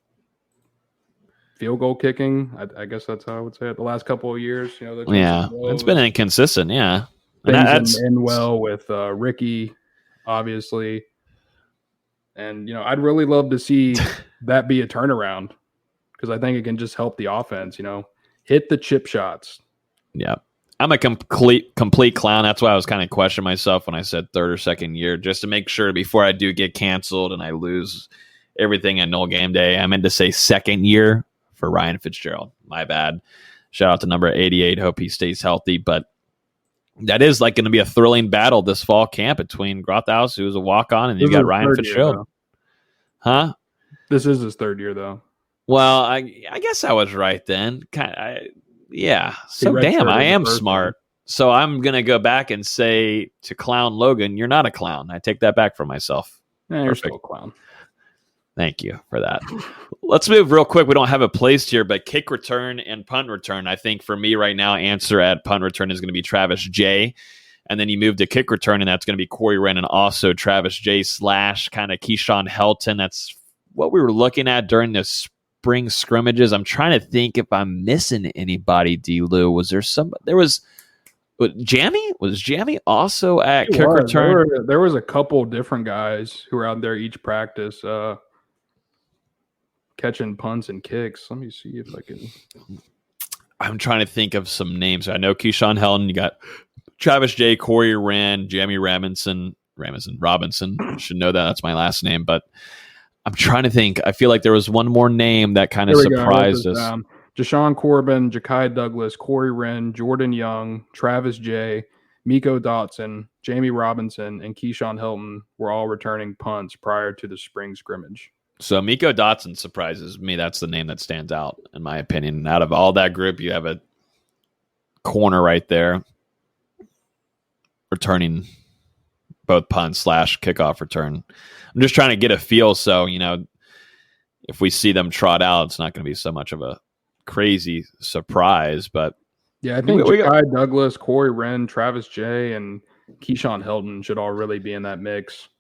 field goal kicking. I guess that's how I would say it. The last couple of years, it's been inconsistent. Yeah, things end well with Ricky, obviously, and I'd really love to see that be a turnaround, because I think it can just help the offense. Hit the chip shots. Yeah, I'm a complete clown. That's why I was kind of questioning myself when I said third or second year, just to make sure before I do get canceled and I lose everything at Nole Game Day. I meant to say second year for Ryan Fitzgerald. My bad. Shout out to number 88. Hope he stays healthy. But that is going to be a thrilling battle this fall camp between Grothaus, who's a walk-on, and you got Ryan Fitzgerald. Huh? This is his third year, though. Well, I guess I was right then. Yeah. So damn, I am smart. So I'm going to go back and say to clown Logan, you're not a clown. I take that back from myself. You're still a clown. Thank you for that. Let's move real quick. We don't have a place here, but kick return and punt return. I think for me right now, answer at punt return is going to be Travis J. And then you move to kick return, and that's going to be Corey Wren and also Travis J / kind of Qae'Shon Helton. That's what we were looking at during the spring scrimmages. I'm trying to think if I'm missing anybody, D. Lou. Was there somebody? There was Jammy? Was Jammy also at kick return? There was a couple different guys who were out there each practice. Catching punts and kicks. Let me see if I can. I'm trying to think of some names. I know Qae'Shon Helton. You got Travis J, Corey Wren, Jamie Robinson. I should know that. That's my last name. But I'm trying to think. I feel like there was one more name that kind of surprised us. Jashawn Corbin, Ja'Kai Douglas, Corey Wren, Jordan Young, Travis J, Miko Dotson, Jamie Robinson, and Qae'Shon Helton were all returning punts prior to the spring scrimmage. So Miko Dotson surprises me. That's the name that stands out, in my opinion. Out of all that group, you have a corner right there returning both punt / kickoff return. I'm just trying to get a feel. So, if we see them trot out, it's not going to be so much of a crazy surprise. But yeah, I think Ja'Kai Douglas, Corey Wren, Travis J, and Qae'Shon Helton should all really be in that mix.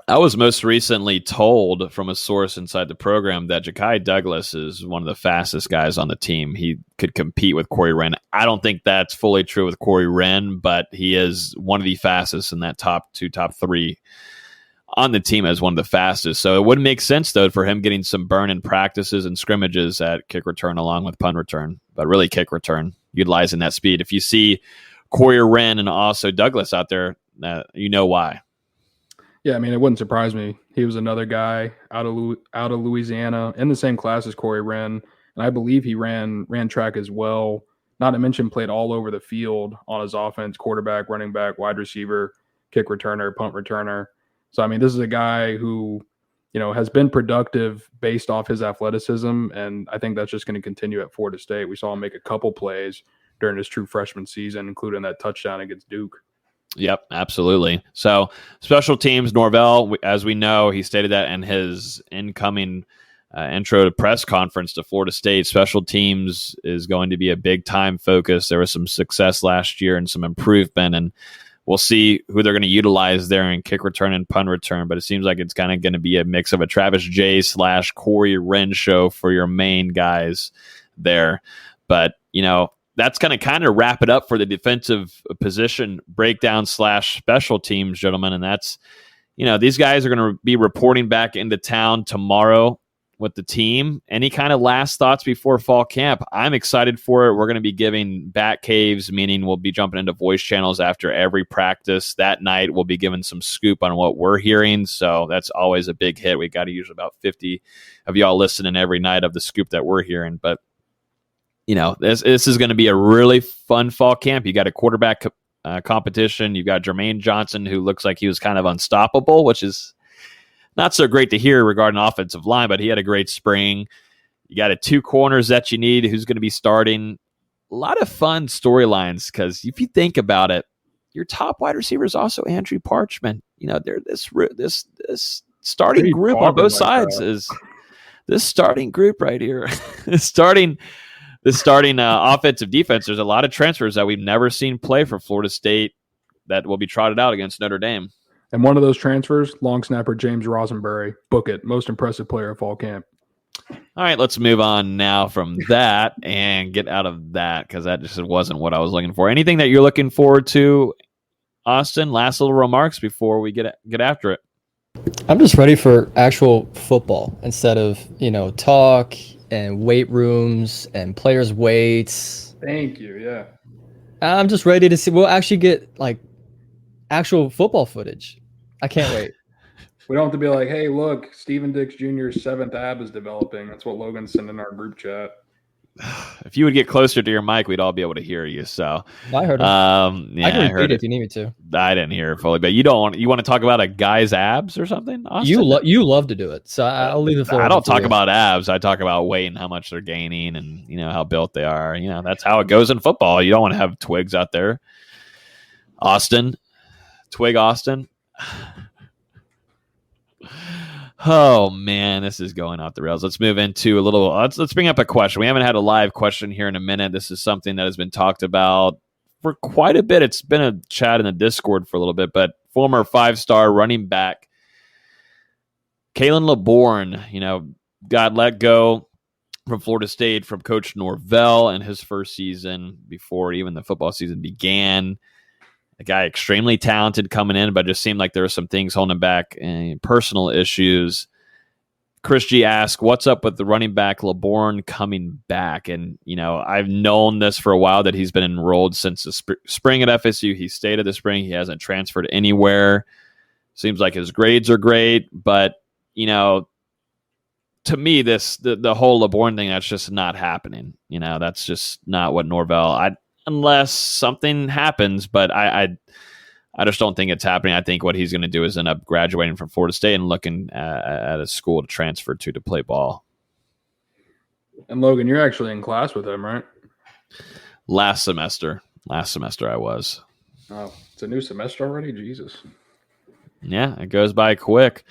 I was most recently told from a source inside the program that Ja'Kai Douglas is one of the fastest guys on the team. He could compete with Corey Wren. I don't think that's fully true with Corey Wren, but he is one of the fastest in that top 3 on the team as one of the fastest. So it would make sense, though, for him getting some burn in practices and scrimmages at kick return along with punt return, but really kick return, utilizing that speed. If you see Corey Wren and also Douglas out there, you know why. Yeah, it wouldn't surprise me. He was another guy out of Louisiana in the same class as Corey Wren, and I believe he ran track as well. Not to mention played all over the field on his offense: quarterback, running back, wide receiver, kick returner, punt returner. So this is a guy who, has been productive based off his athleticism, and I think that's just going to continue at Florida State. We saw him make a couple plays during his true freshman season, including that touchdown against Duke. Yep, absolutely. So special teams, Norvell, as we know, he stated that in his incoming intro to press conference to Florida State. Special teams is going to be a big time focus. There was some success last year and some improvement. And we'll see who they're going to utilize there in kick return and punt return. But it seems like it's kind of going to be a mix of a Travis J / Corey Wren show for your main guys there. But, that's going to kind of wrap it up for the defensive position breakdown / special teams, gentlemen. And that's, these guys are going to be reporting back into town tomorrow with the team. Any kind of last thoughts before fall camp? I'm excited for it. We're going to be giving bat caves, meaning we'll be jumping into voice channels after every practice. That night, we'll be giving some scoop on what we're hearing. So that's always a big hit. We got to usually about 50 of y'all listening every night of the scoop that we're hearing. But, this is going to be a really fun fall camp. You got a quarterback competition. You've got Jermaine Johnson, who looks like he was kind of unstoppable, which is not so great to hear regarding offensive line, but he had a great spring. You got 2 corners that you need. Who's going to be starting? A lot of fun storylines, because if you think about it, your top wide receiver is also Andrew Parchment. They're this starting group on both sides is this starting group right here. the starting offensive defense. There's a lot of transfers that we've never seen play for Florida State that will be trotted out against Notre Dame. And one of those transfers, long snapper James Rosenberry. Book it. Most impressive player of fall camp. All right, let's move on now from that and get out of that, because that just wasn't what I was looking for. Anything that you're looking forward to, Austin? Last little remarks before we get after it. I'm just ready for actual football instead of, talk and weight rooms and players' weights. Thank you, yeah. I'm just ready to see. We'll actually get, actual football footage. I can't wait. We don't have to be like, hey, look, Steven Dix Jr.'s 7th ab is developing. That's what Logan's sending in our group chat. If you would get closer to your mic, we'd all be able to hear you. So I heard him. Yeah, I can repeat it if you need me to. I didn't hear it fully, but you want to talk about a guy's abs or something? Austin? You love to do it, so I'll leave the floor. I don't talk about abs. I talk about weight and how much they're gaining, and how built they are. That's how it goes in football. You don't want to have twigs out there. Twig Austin. Oh man, this is going off the rails. Let's move into a little. Let's bring up a question. We haven't had a live question here in a minute. This is something that has been talked about for quite a bit. It's been a chat in the Discord for a little bit, but former 5-star running back Kalen LeBourne, got let go from Florida State from Coach Norvell in his first season before even the football season began. A guy extremely talented coming in, but just seemed like there were some things holding him back and personal issues. Chris G asked, what's up with the running back LeBourne coming back? And, I've known this for a while, that he's been enrolled since the spring at FSU. He stayed at the spring. He hasn't transferred anywhere. Seems like his grades are great, but, to me, the whole LeBourne thing, that's just not happening. That's just not what Norvell, unless something happens, but I just don't think it's happening. I think what he's going to do is end up graduating from Florida State and looking at a school to transfer to play ball. And Logan, you're actually in class with him, right? Last semester I was. Oh, it's a new semester already? Jesus. Yeah, it goes by quick.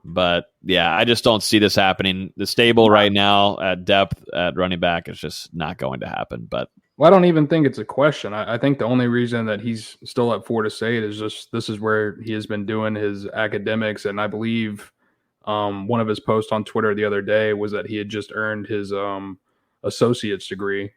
But yeah, I just don't see this happening. The stable right now at depth at running back is just not going to happen. But I don't even think it's a question. I think the only reason that he's still at Florida State is just this is where he has been doing his academics. And I believe one of his posts on Twitter the other day was that he had just earned his associate's degree.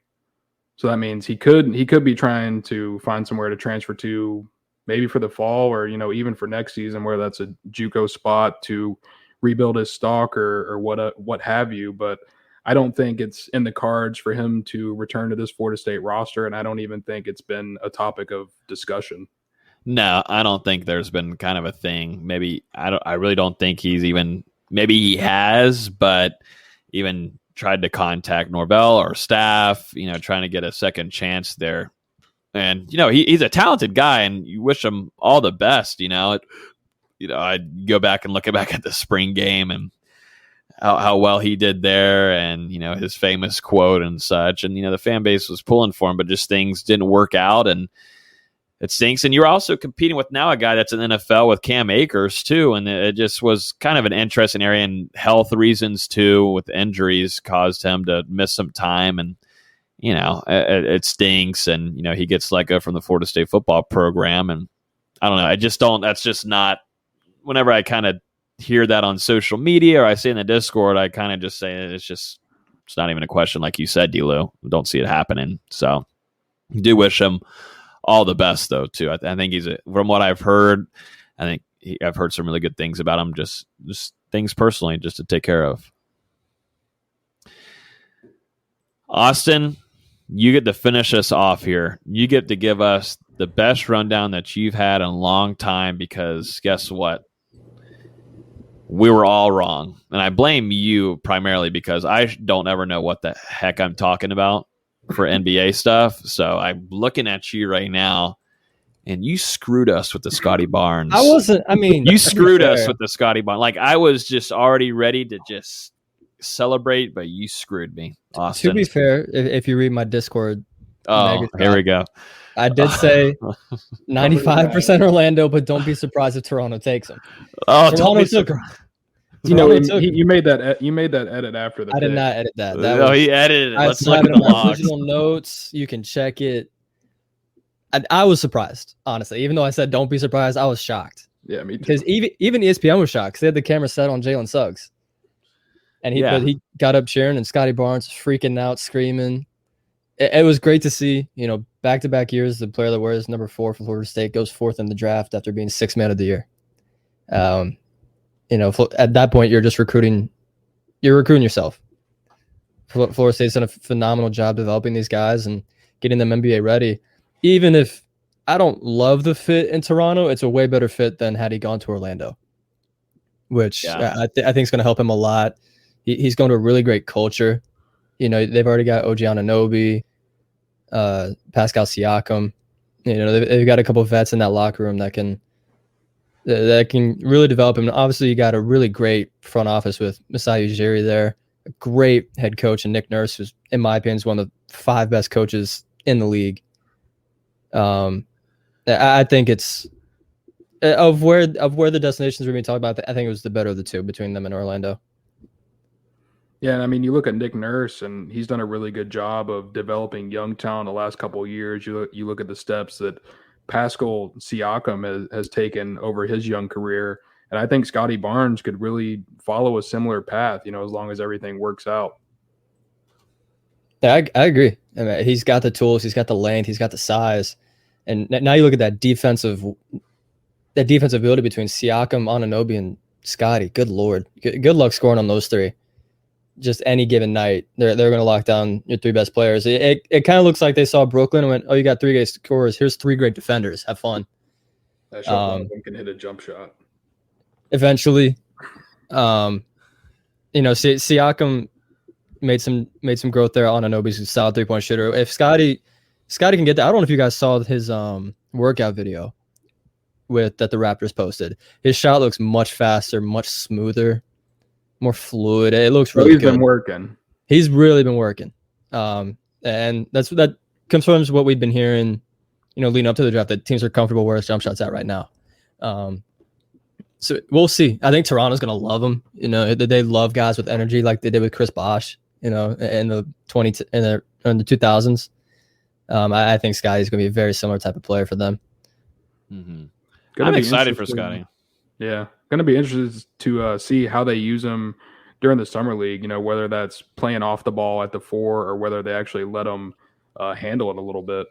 So that means he could be trying to find somewhere to transfer to, maybe for the fall or, even for next season, where that's a JUCO spot to rebuild his stock or what have you. But I don't think it's in the cards for him to return to this Florida State roster, and I don't even think it's been a topic of discussion. No, I don't think there's been kind of a thing. Maybe I really don't think he's even. Maybe he has, but even tried to contact Norvell or staff, trying to get a second chance there. And he's a talented guy, and you wish him all the best. I'd go back and look back at the spring game and how well he did there, and his famous quote and such, and the fan base was pulling for him, but just things didn't work out, and it stinks. And you're also competing with now a guy that's in the NFL with Cam Akers too, and it just was kind of an interesting area, and health reasons too with injuries caused him to miss some time, and it stinks. And he gets let go from the Florida State football program, and I don't know. I just don't. That's just not. Whenever I kind of hear that on social media or I see in the Discord, I kind of just say it's not even a question, like you said, D-Lou. Don't see it happening. So, do wish him all the best, though. Too. I think from what I've heard, I think I've heard some really good things about him. Just things personally, just to take care of. Austin, you get to finish us off here. You get to give us the best rundown that you've had in a long time, because guess what? We were all wrong. And I blame you primarily because I don't ever know what the heck I'm talking about for NBA stuff. So I'm looking at you right now, and you screwed us with the Scotty Barnes. You screwed us with the Scotty Barnes. Like, I was just already ready to just celebrate, but you screwed me, Austin. To be fair, if you read my Discord, here we go. I did say 95% Orlando, but don't be surprised if Toronto takes them. Oh, don't be surprised. You know, you made that edit after the. I did not edit that. He edited it. I Let's look at the logs. Original notes. You can check it. I was surprised, honestly. Even though I said don't be surprised, I was shocked. Yeah, me too. Because even ESPN was shocked because they had the camera set on Jalen Suggs, and he got up cheering, and Scotty Barnes was freaking out, screaming. It was great to see. You know, back-to-back years, the player that wears number 4 for Florida State goes 4th in the draft after being 6th man of the year. You know, at that point, you're just recruiting. You're recruiting yourself. Florida State's done a phenomenal job developing these guys and getting them NBA ready. Even if I don't love the fit in Toronto, it's a way better fit than had he gone to Orlando, which I think is going to help him a lot. He's going to a really great culture. You know, they've already got OG Anunoby, Pascal Siakam. You know, they've got a couple of vets in that locker room that can really develop him. And obviously, you got a really great front office with Masai Ujiri there, a great head coach, and Nick Nurse, who's, in my opinion, is one of the 5 best coaches in the league. I think it's of where the destinations we're being talked about. I think it was the better of the two between them and Orlando. Yeah, and I mean, you look at Nick Nurse, and he's done a really good job of developing young talent the last couple of years. You look at the steps that Pascal Siakam has taken over his young career, and I think Scotty Barnes could really follow a similar path, you know, as long as everything works out. Yeah, I agree. I mean, he's got the tools, he's got the length, he's got the size, and now you look at that defensive ability between Siakam, Anunoby, and Scotty. Good Lord, good luck scoring on those 3. Just any given night, they're going to lock down your 3 best players. It kind of looks like they saw Brooklyn and went, "Oh, you got 3 great scorers. Here's 3 great defenders. Have fun." That shot one of them can hit a jump shot. Eventually, you know, Siakam made some growth there. Anunoby's a solid 3-point shooter. If Scotty can get that, I don't know if you guys saw his workout video that the Raptors posted. His shot looks much faster, much smoother, more fluid. It looks really good. He's been working. He's really been working. And that confirms what we've been hearing, you know, leading up to the draft, that teams are comfortable where his jump shot's at right now. So we'll see. I think Toronto's going to love him. You know, they love guys with energy like they did with Chris Bosh, you know, in the 2000s. I think Scotty's going to be a very similar type of player for them. Mm-hmm. I'm excited for Scotty. Yeah. Going to be interested to see how they use him during the summer league, you know, whether that's playing off the ball at the 4 or whether they actually let him handle it a little bit.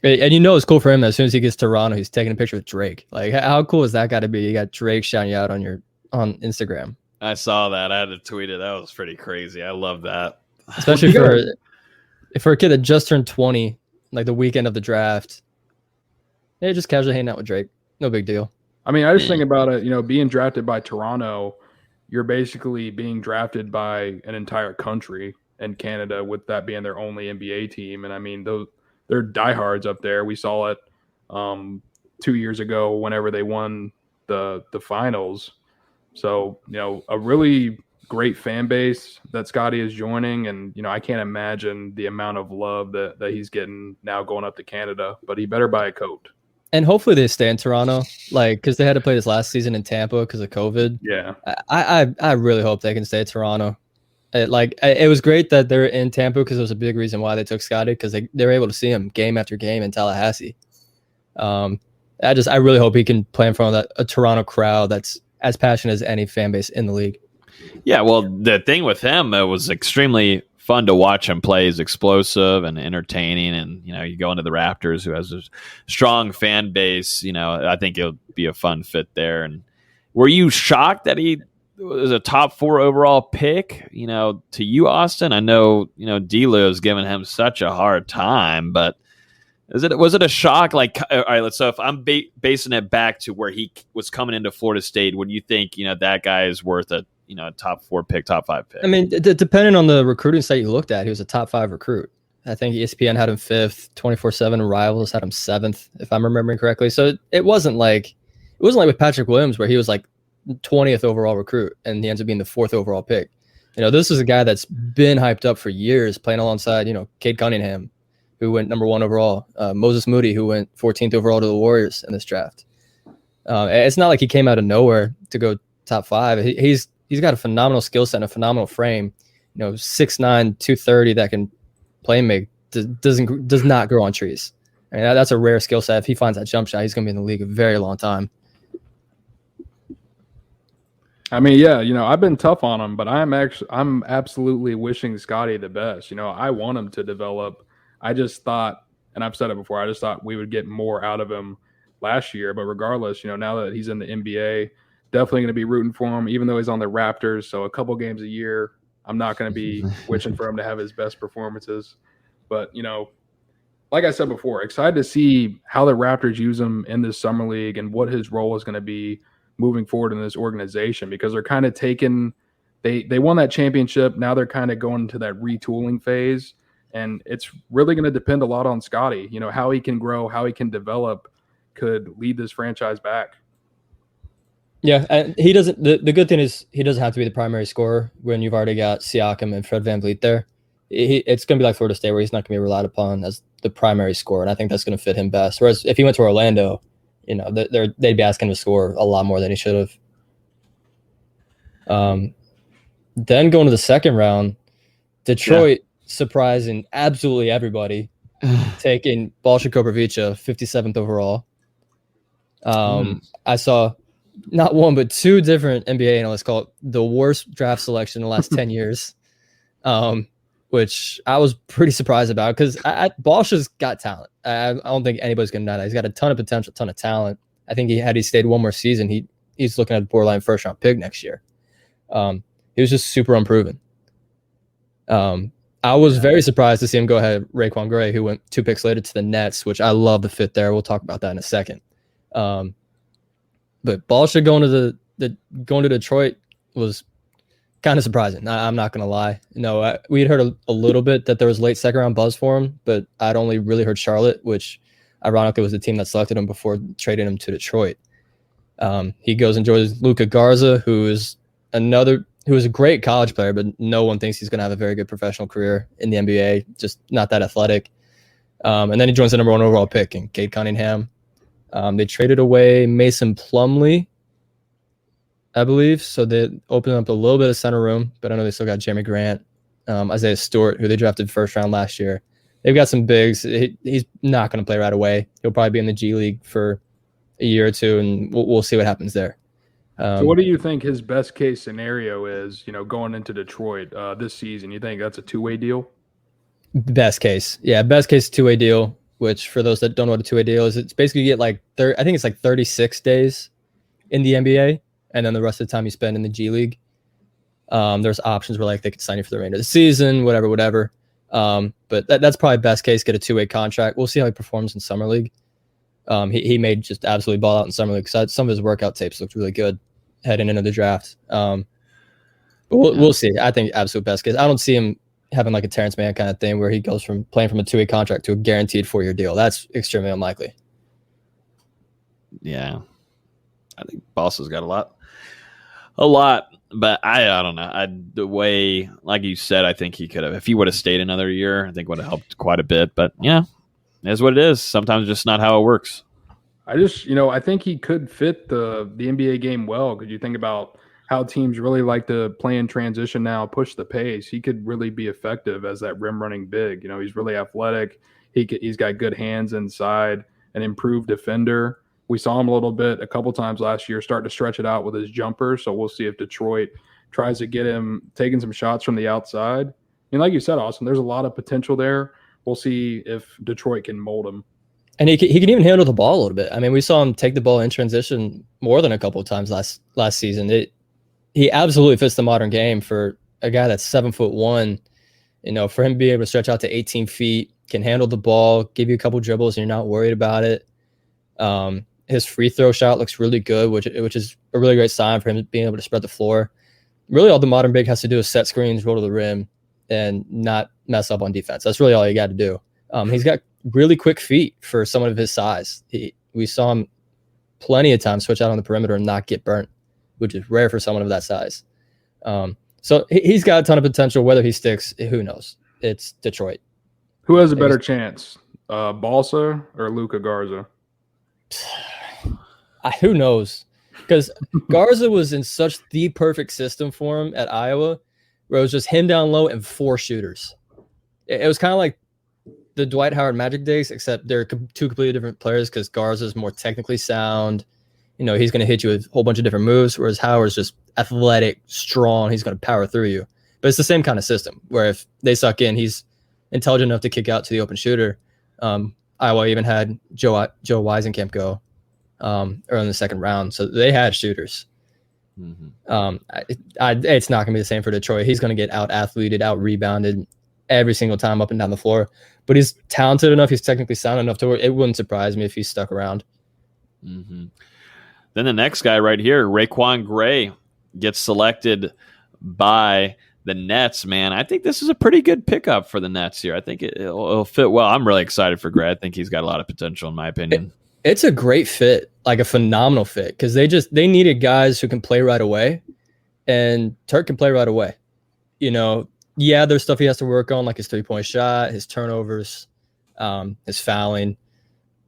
And you know, it's cool for him that as soon as he gets to Toronto, he's taking a picture with Drake. Like, how cool is that got to be? You got Drake shouting you out on Instagram. I saw that. I had to tweet it. That was pretty crazy. I love that. Especially for a kid that just turned 20, like the weekend of the draft. Yeah, just casually hanging out with Drake. No big deal. I mean, I just think about it, you know, being drafted by Toronto, you're basically being drafted by an entire country in Canada, with that being their only NBA team. And I mean, they're diehards up there. We saw it 2 years ago whenever they won the finals. So, you know, a really great fan base that Scotty is joining. And, you know, I can't imagine the amount of love that he's getting now going up to Canada, but he better buy a coat. And hopefully they stay in Toronto, like, because they had to play this last season in Tampa because of COVID. Yeah. I really hope they can stay at Toronto. It was great that they're in Tampa because it was a big reason why they took Scotty, because they were able to see him game after game in Tallahassee. I really hope he can play in front of a Toronto crowd that's as passionate as any fan base in the league. Yeah, well, the thing with him, it was extremely fun to watch him play. He's explosive and entertaining, and you go into the Raptors, who has a strong fan base. I think it'll be a fun fit there. And were you shocked that he was a top 4 overall pick? To you, Austin, I know D'Lo has given him such a hard time, but was it a shock? Like, all right, so if I'm basing it back to where he was coming into Florida State, would you think that guy is worth a top 4 pick, top 5 pick? I mean, depending on the recruiting site you looked at, he was a top 5 recruit. I think ESPN had him 5th, 24/7 Rivals had him 7th, if I'm remembering correctly. So it wasn't like with Patrick Williams where he was like 20th overall recruit and he ends up being the 4th overall pick. This is a guy that's been hyped up for years, playing alongside Cade Cunningham, who went number 1 overall, Moses Moody, who went 14th overall to the Warriors in this draft. It's not like he came out of nowhere to go top 5. He's got a phenomenal skill set and a phenomenal frame. 6'9", 230 that can play make does not grow on trees. I mean, that's a rare skill set. If he finds that jump shot, he's going to be in the league a very long time. I mean, yeah, I've been tough on him, but I'm absolutely wishing Scotty the best. I want him to develop. I just thought, and I've said it before, I just thought we would get more out of him last year. But regardless, now that he's in the NBA, definitely going to be rooting for him, even though he's on the Raptors. So a couple games a year, I'm not going to be wishing for him to have his best performances. But, like I said before, excited to see how the Raptors use him in this summer league and what his role is going to be moving forward in this organization, because they're kind of they won that championship. Now they're kind of going into that retooling phase. And it's really going to depend a lot on Scotty. How he can grow, how he can develop could lead this franchise back. Yeah, and he doesn't. The good thing is he doesn't have to be the primary scorer when you've already got Siakam and Fred VanVleet there. It's going to be like Florida State, where he's not going to be relied upon as the primary scorer, and I think that's going to fit him best. Whereas if he went to Orlando, they'd be asking him to score a lot more than he should have. Then going to the second round, Detroit surprising absolutely everybody, taking Balša Koprivica, 57th overall. I saw not one but 2 different NBA analysts call it the worst draft selection in the last 10 years, which I was pretty surprised about, because Balsha's got talent. I don't think anybody's going to deny that. He's got a ton of potential, ton of talent. I think had he stayed one more season, he's looking at a borderline first-round pick next year. He was just super unproven. I was very surprised to see him go ahead of Raekwon Gray, who went 2 picks later to the Nets, which I love the fit there. We'll talk about that in a second. But Balša going to Detroit was kind of surprising. I'm not going to lie. We had heard a little bit that there was late second round buzz for him, but I'd only really heard Charlotte, which ironically was the team that selected him before trading him to Detroit. He goes and joins Luka Garza, who is a great college player, but no one thinks he's going to have a very good professional career in the NBA, just not that athletic. And then he joins the number 1 overall pick in Cade Cunningham. They traded away Mason Plumlee, I believe, so they opened up a little bit of center room, but I know they still got Jeremy Grant, Isaiah Stewart, who they drafted first round last year. They've got some bigs. He's not going to play right away. He'll probably be in the G League for a year or 2, and we'll see what happens there. So what do you think his best case scenario is, going into Detroit this season? You think that's a 2-way deal? Best case. Yeah, best case 2-way deal, which for those that don't know what a 2-way deal is, it's basically you get I think it's 36 days in the NBA, and then the rest of the time you spend in the G League. There's options where they could sign you for the remainder of the season, whatever. But that's probably best case, get a 2-way contract. We'll see how he performs in Summer League. He may just absolutely ball out in Summer League, because some of his workout tapes looked really good heading into the draft. But we'll see. I think absolute best case. I don't see him having a Terrence Mann kind of thing where he goes from playing from a 2-way contract to a guaranteed 4-year deal. That's extremely unlikely. Yeah. I think Balsa's got a lot, but I don't know. The way, like you said, I think he could have, if he would have stayed another year, I think would have helped quite a bit. But yeah, it is what it is. Sometimes just not how it works. I think he could fit the NBA game well. Because you think about how teams really like to play in transition now, push the pace. He could really be effective as that rim running big. He's really athletic. He's got good hands inside, an improved defender, We saw him a little bit a couple times last year, start to stretch it out with his jumper. So we'll see if Detroit tries to get him taking some shots from the outside. I mean, like you said, Austin, there's a lot of potential there. We'll see if Detroit can mold him. And he can even handle the ball a little bit. I mean, we saw him take the ball in transition more than a couple of times last season. He absolutely fits the modern game for a guy that's 7'1". You know, for him to be able to stretch out to 18 feet, can handle the ball, give you a couple dribbles, and you're not worried about it. His free throw shot looks really good, which is a really great sign for him being able to spread the floor. Really, all the modern big has to do is set screens, roll to the rim, and not mess up on defense. That's really all you got to do. He's got really quick feet for someone of his size. We saw him plenty of times switch out on the perimeter and not get burnt, which is rare for someone of that size. So he's got a ton of potential. Whether he sticks, who knows? It's Detroit. Who has a better chance, Balsa or Luka Garza? Who knows? Because Garza was in such the perfect system for him at Iowa, where it was just him down low and 4 shooters. It was kind of like the Dwight Howard Magic days, except they're 2 completely different players because Garza's more technically sound. You know, he's going to hit you with a whole bunch of different moves, whereas Howard's just athletic, strong. He's going to power through you. But it's the same kind of system where if they suck in, he's intelligent enough to kick out to the open shooter. Iowa even had Joe Weisenkamp go early in the second round. So they had shooters. Mm-hmm. It's not going to be the same for Detroit. He's going to get out-athleted, out-rebounded every single time up and down the floor. But he's talented enough. He's technically sound enough to where it wouldn't surprise me if he stuck around. Mm-hmm. Then the next guy right here, Raekwon Gray, gets selected by the Nets, man. I think this is a pretty good pickup for the Nets here. I think it'll fit well. I'm really excited for Gray. I think he's got a lot of potential, in my opinion. It's a great fit, like a phenomenal fit, because they needed guys who can play right away, and Turk can play right away. You know, yeah, there's stuff he has to work on, like his 3-point shot, his turnovers, his fouling,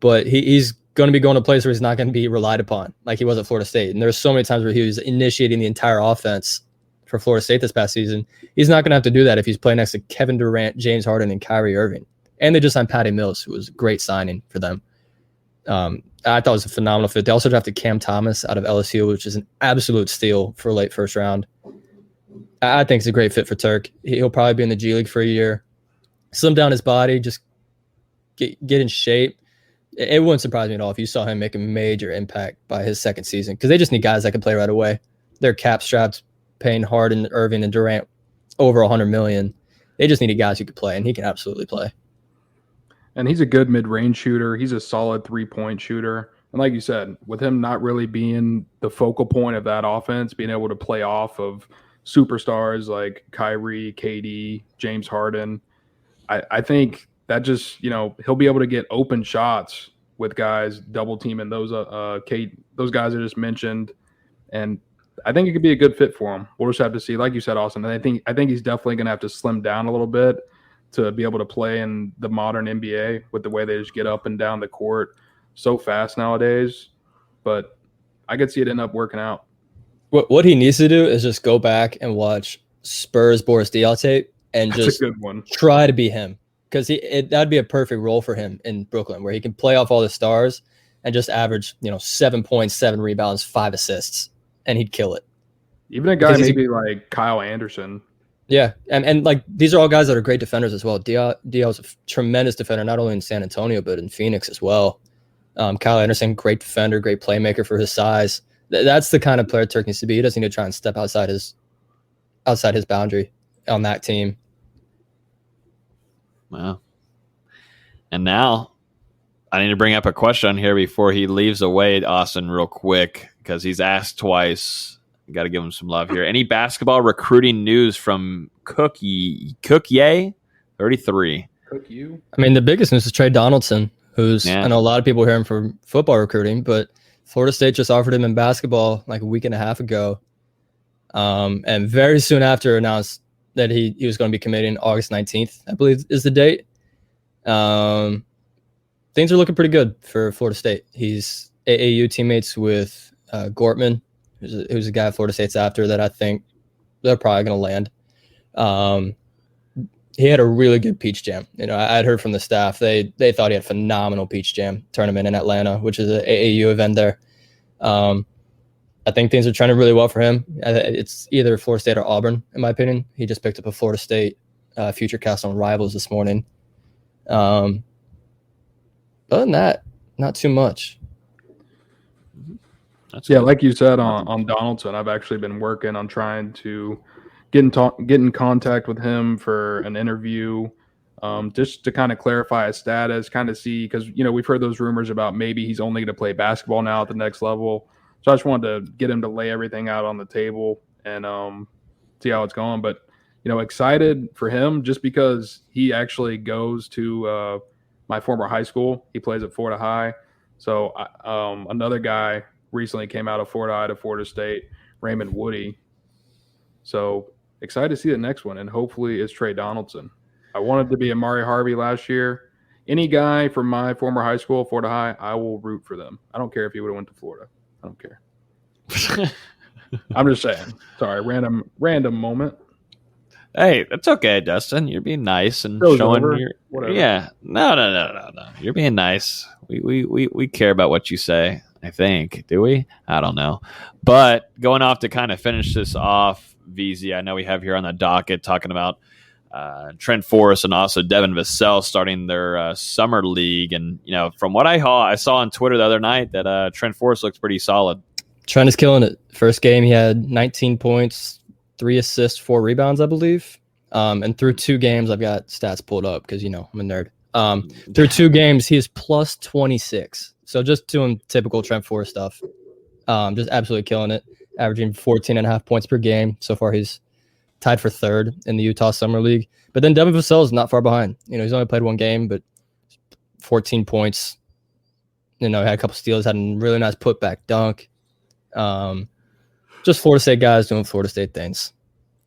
but he's going to be going to a place where he's not going to be relied upon like he was at Florida State. And there's so many times where he was initiating the entire offense for Florida State this past season. He's not going to have to do that if he's playing next to Kevin Durant, James Harden, and Kyrie Irving. And they just signed Patty Mills, who was a great signing for them. I thought it was a phenomenal fit. They also drafted Cam Thomas out of LSU, which is an absolute steal for a late first round. I think it's a great fit for Turk. He'll probably be in the G League for a year. Slim down his body, just get in shape. It wouldn't surprise me at all if you saw him make a major impact by his second season, because they just need guys that can play right away. They're cap strapped, paying Harden, Irving, and Durant over $100 million. They just needed guys who could play, and he can absolutely play. And he's a good mid-range shooter. He's a solid 3-point shooter. And like you said, with him not really being the focal point of that offense, being able to play off of superstars like Kyrie, KD, James Harden, I think that just, you know, he'll be able to get open shots with guys double teaming those guys I just mentioned. And I think it could be a good fit for him. We'll just have to see. Like you said, Austin, I think he's definitely going to have to slim down a little bit to be able to play in the modern NBA with the way they just get up and down the court so fast nowadays. But I could see it end up working out. What he needs to do is just go back and watch Spurs Boris Diaw tape and That's just a good one. Try to be him, because that'd be a perfect role for him in Brooklyn, where he can play off all the stars and just average 7 points, 7 rebounds, 5 assists, and he'd kill it. Even a guy maybe like Kyle Anderson. Yeah, and like these are all guys that are great defenders as well. Diaw's a tremendous defender, not only in San Antonio but in Phoenix as well. Kyle Anderson, great defender, great playmaker for his size. That's the kind of player Turk needs to be. He doesn't need to try and step outside his boundary on that team. Wow. And now I need to bring up a question here before he leaves away, Austin, real quick, because he's asked twice. Got to give him some love here. Any basketball recruiting news from Cookie 33? I mean, the biggest news is Trey Donaldson, who's I know a lot of people hear him from football recruiting, but Florida State just offered him in basketball like a week and a half ago. And very soon after announced that he was going to be committing August 19th, I believe is the date. Things are looking pretty good for Florida State. He's AAU teammates with Gortman, who's a guy Florida State's after that I think they're probably going to land. he had a really good peach jam. You know, I'd heard from the staff they thought he had a phenomenal peach jam tournament in Atlanta, which is an AAU event there. I think things are trending really well for him. It's either Florida State or Auburn, in my opinion. He just picked up a Florida State future cast on Rivals this morning. Other than that, not too much. Like you said on Donaldson, I've actually been working on trying to get in contact with him for an interview, just to kind of clarify his status, kind of see, because we've heard those rumors about maybe he's only going to play basketball now at the next level. So I just wanted to get him to lay everything out on the table and see how it's going. But excited for him just because he actually goes to my former high school. He plays at Florida High. So another guy recently came out of Florida High to Florida State, Raymond Woody. So excited to see the next one, and hopefully it's Trey Donaldson. I wanted to be Amari Harvey last year. Any guy from my former high school, Florida High, I will root for them. I don't care if he would have went to Florida. I don't care. I'm just saying. Sorry, random moment. Hey, that's okay, Dustin. You're being nice and Show's showing over. your Whatever. Yeah. No. You're being nice. We care about what you say, I think. Do we? I don't know. But going off to kind of finish this off, VZ, I know we have here on the docket talking about Trent Forrest and also Devin Vassell starting their summer league. And, from what I saw on Twitter the other night that Trent Forrest looks pretty solid. Trent is killing it. First game, he had 19 points, 3 assists, 4 rebounds, I believe. And through 2 games, I've got stats pulled up because, I'm a nerd. Through 2 games, he is plus 26. So just doing typical Trent Forrest stuff. Just absolutely killing it. Averaging 14.5 points per game. So far, he's tied for 3rd in the Utah Summer League. But then Devin Vassell is not far behind. He's only played 1 game, but 14 points. Had a couple steals, had a really nice putback dunk. Just Florida State guys doing Florida State things.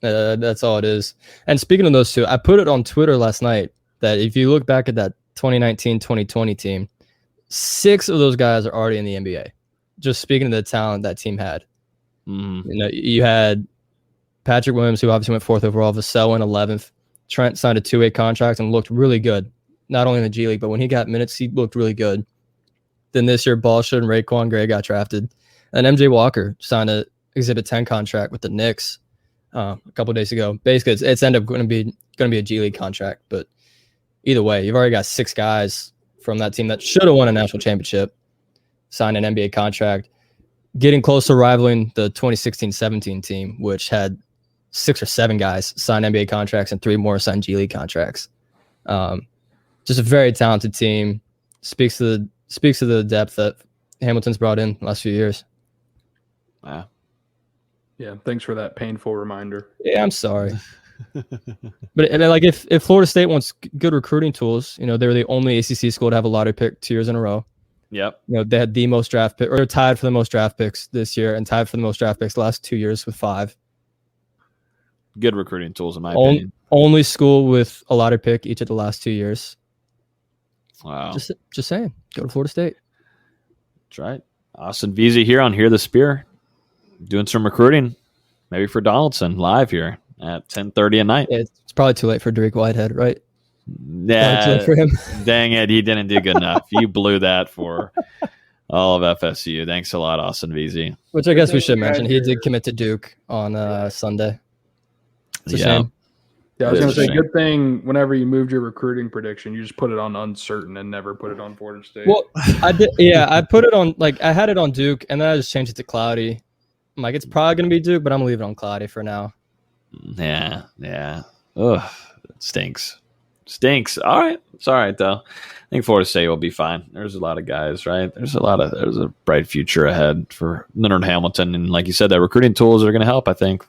That's all it is. And speaking of those 2, I put it on Twitter last night that if you look back at that 2019-2020 team, 6 of those guys are already in the NBA. Just speaking of the talent that team had. You had Patrick Williams, who obviously went 4th overall, Vassell went 11th. Trent signed a 2-way contract and looked really good. Not only in the G League, but when he got minutes, he looked really good. Then this year, Ballsher and Raekwon Gray got drafted. And MJ Walker signed a Exhibit 10 contract with the Knicks a couple days ago. Basically, it's ended up going to be a G League contract. But either way, you've already got 6 guys from that team that should have won a national championship, signed an NBA contract, getting close to rivaling the 2016-17 team, which had 6 or 7 guys sign NBA contracts and 3 more signed G League contracts. Just a very talented team. Speaks to the depth that Hamilton's brought in the last few years. Wow. Yeah, thanks for that painful reminder. Yeah, I'm sorry. But if Florida State wants good recruiting tools, they were the only ACC school to have a lottery pick 2 years in a row. Yep. They had the most draft pick, or tied for the most draft picks this year, and tied for the most draft picks the last 2 years with 5. Good recruiting tools, in my opinion. Only school with a lottery pick each of the last 2 years. Wow. Just saying, go to Florida State. That's right. Austin Veazey here on Hear the Spear, doing some recruiting, maybe for Donaldson live here at 10:30 at night. Yeah, it's probably too late for Drake Whitehead, right? Yeah, for him. Dang it, he didn't do good enough. You blew that for all of FSU. Thanks a lot, Austin Veazey. Which I guess we should mention. He did commit to Duke on Sunday. It's a shame. Yeah, I was going to say, good thing whenever you moved your recruiting prediction, you just put it on uncertain and never put it on Florida State. Well, I did. Yeah, I put it on, I had it on Duke, and then I just changed it to cloudy. I'm like, it's probably going to be Duke, but I'm going to leave it on cloudy for now. Yeah. Ugh, it stinks. All right. It's all right, though. I think Florida State will be fine. There's a lot of guys, right? There's a bright future ahead for Leonard Hamilton. And like you said, the recruiting tools are going to help, I think.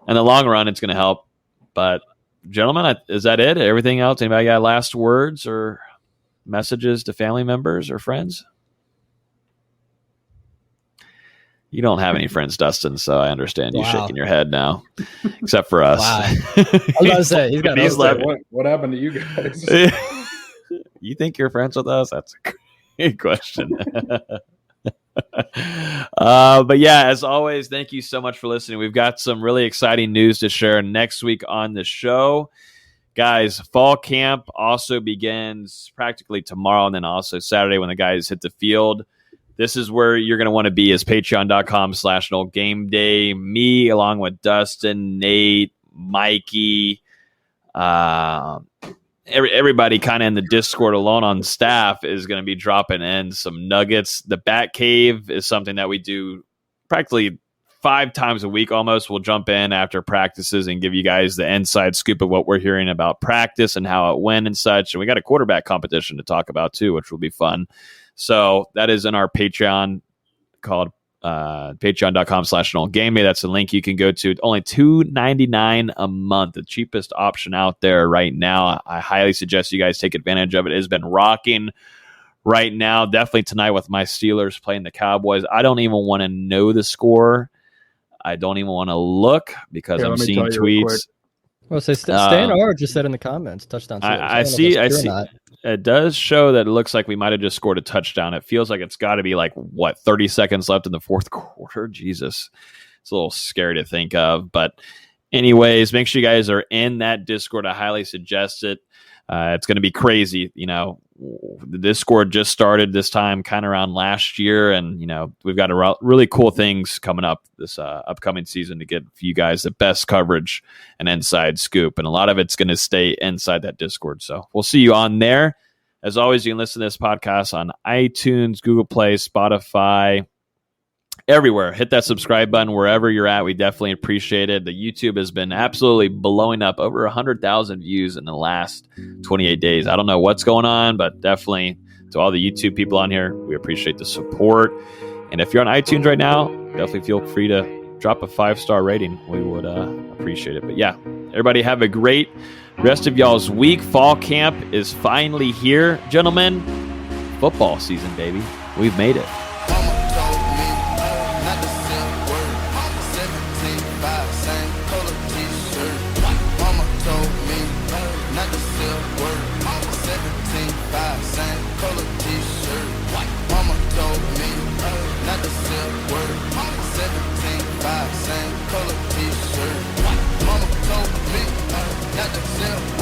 In the long run, it's going to help. But, gentlemen, is that it? Everything else? Anybody got last words or messages to family members or friends? You don't have any friends, Dustin, so I understand you shaking your head now, except for us. Wow. I was about to say, he's got what happened to you guys? You think you're friends with us? That's a great question. But yeah, as always, thank you so much for listening. We've got some really exciting news to share next week on the show. Guys, fall camp also begins practically tomorrow and then also Saturday when the guys hit the field. This is where you're going to want to be is patreon.com/Noel Game Day. Me, along with Dustin, Nate, Mikey, everybody kind of in the Discord alone on staff is going to be dropping in some nuggets. The Bat Cave is something that we do practically 5 times a week almost. We'll jump in after practices and give you guys the inside scoop of what we're hearing about practice and how it went and such. And we got a quarterback competition to talk about too, which will be fun. So that is in our Patreon called patreon.com/Noel Game Day. That's the link you can go to. Only $2.99 a month, the cheapest option out there right now. I highly suggest you guys take advantage of it. It has been rocking right now. Definitely tonight with my Steelers playing the Cowboys. I don't even want to know the score. I don't even want to look because I'm seeing tweets. Well, say Stan R just said in the comments, touchdown. I see. It does show that it looks like we might have just scored a touchdown. It feels like it's got to be 30 seconds left in the fourth quarter. Jesus, it's a little scary to think of. But anyways, make sure you guys are in that Discord. I highly suggest it. It's going to be crazy. The Discord just started this time kind of around last year. And, we've got really cool things coming up this upcoming season to get for you guys the best coverage and inside scoop. And a lot of it's going to stay inside that Discord. So we'll see you on there. As always, you can listen to this podcast on iTunes, Google Play, Spotify, everywhere. Hit that subscribe button wherever you're at. We definitely appreciate it. The YouTube has been absolutely blowing up, over 100,000 views in the last 28 days. I don't know what's going on, but definitely to all the YouTube people on here, we appreciate the support. And if you're on iTunes right now, definitely feel free to drop a 5-star rating. We would appreciate it. But yeah, everybody have a great rest of y'all's week. Fall camp is finally here, gentlemen. Football season, baby. We've made it. Same color t-shirt. Mama told me not to sell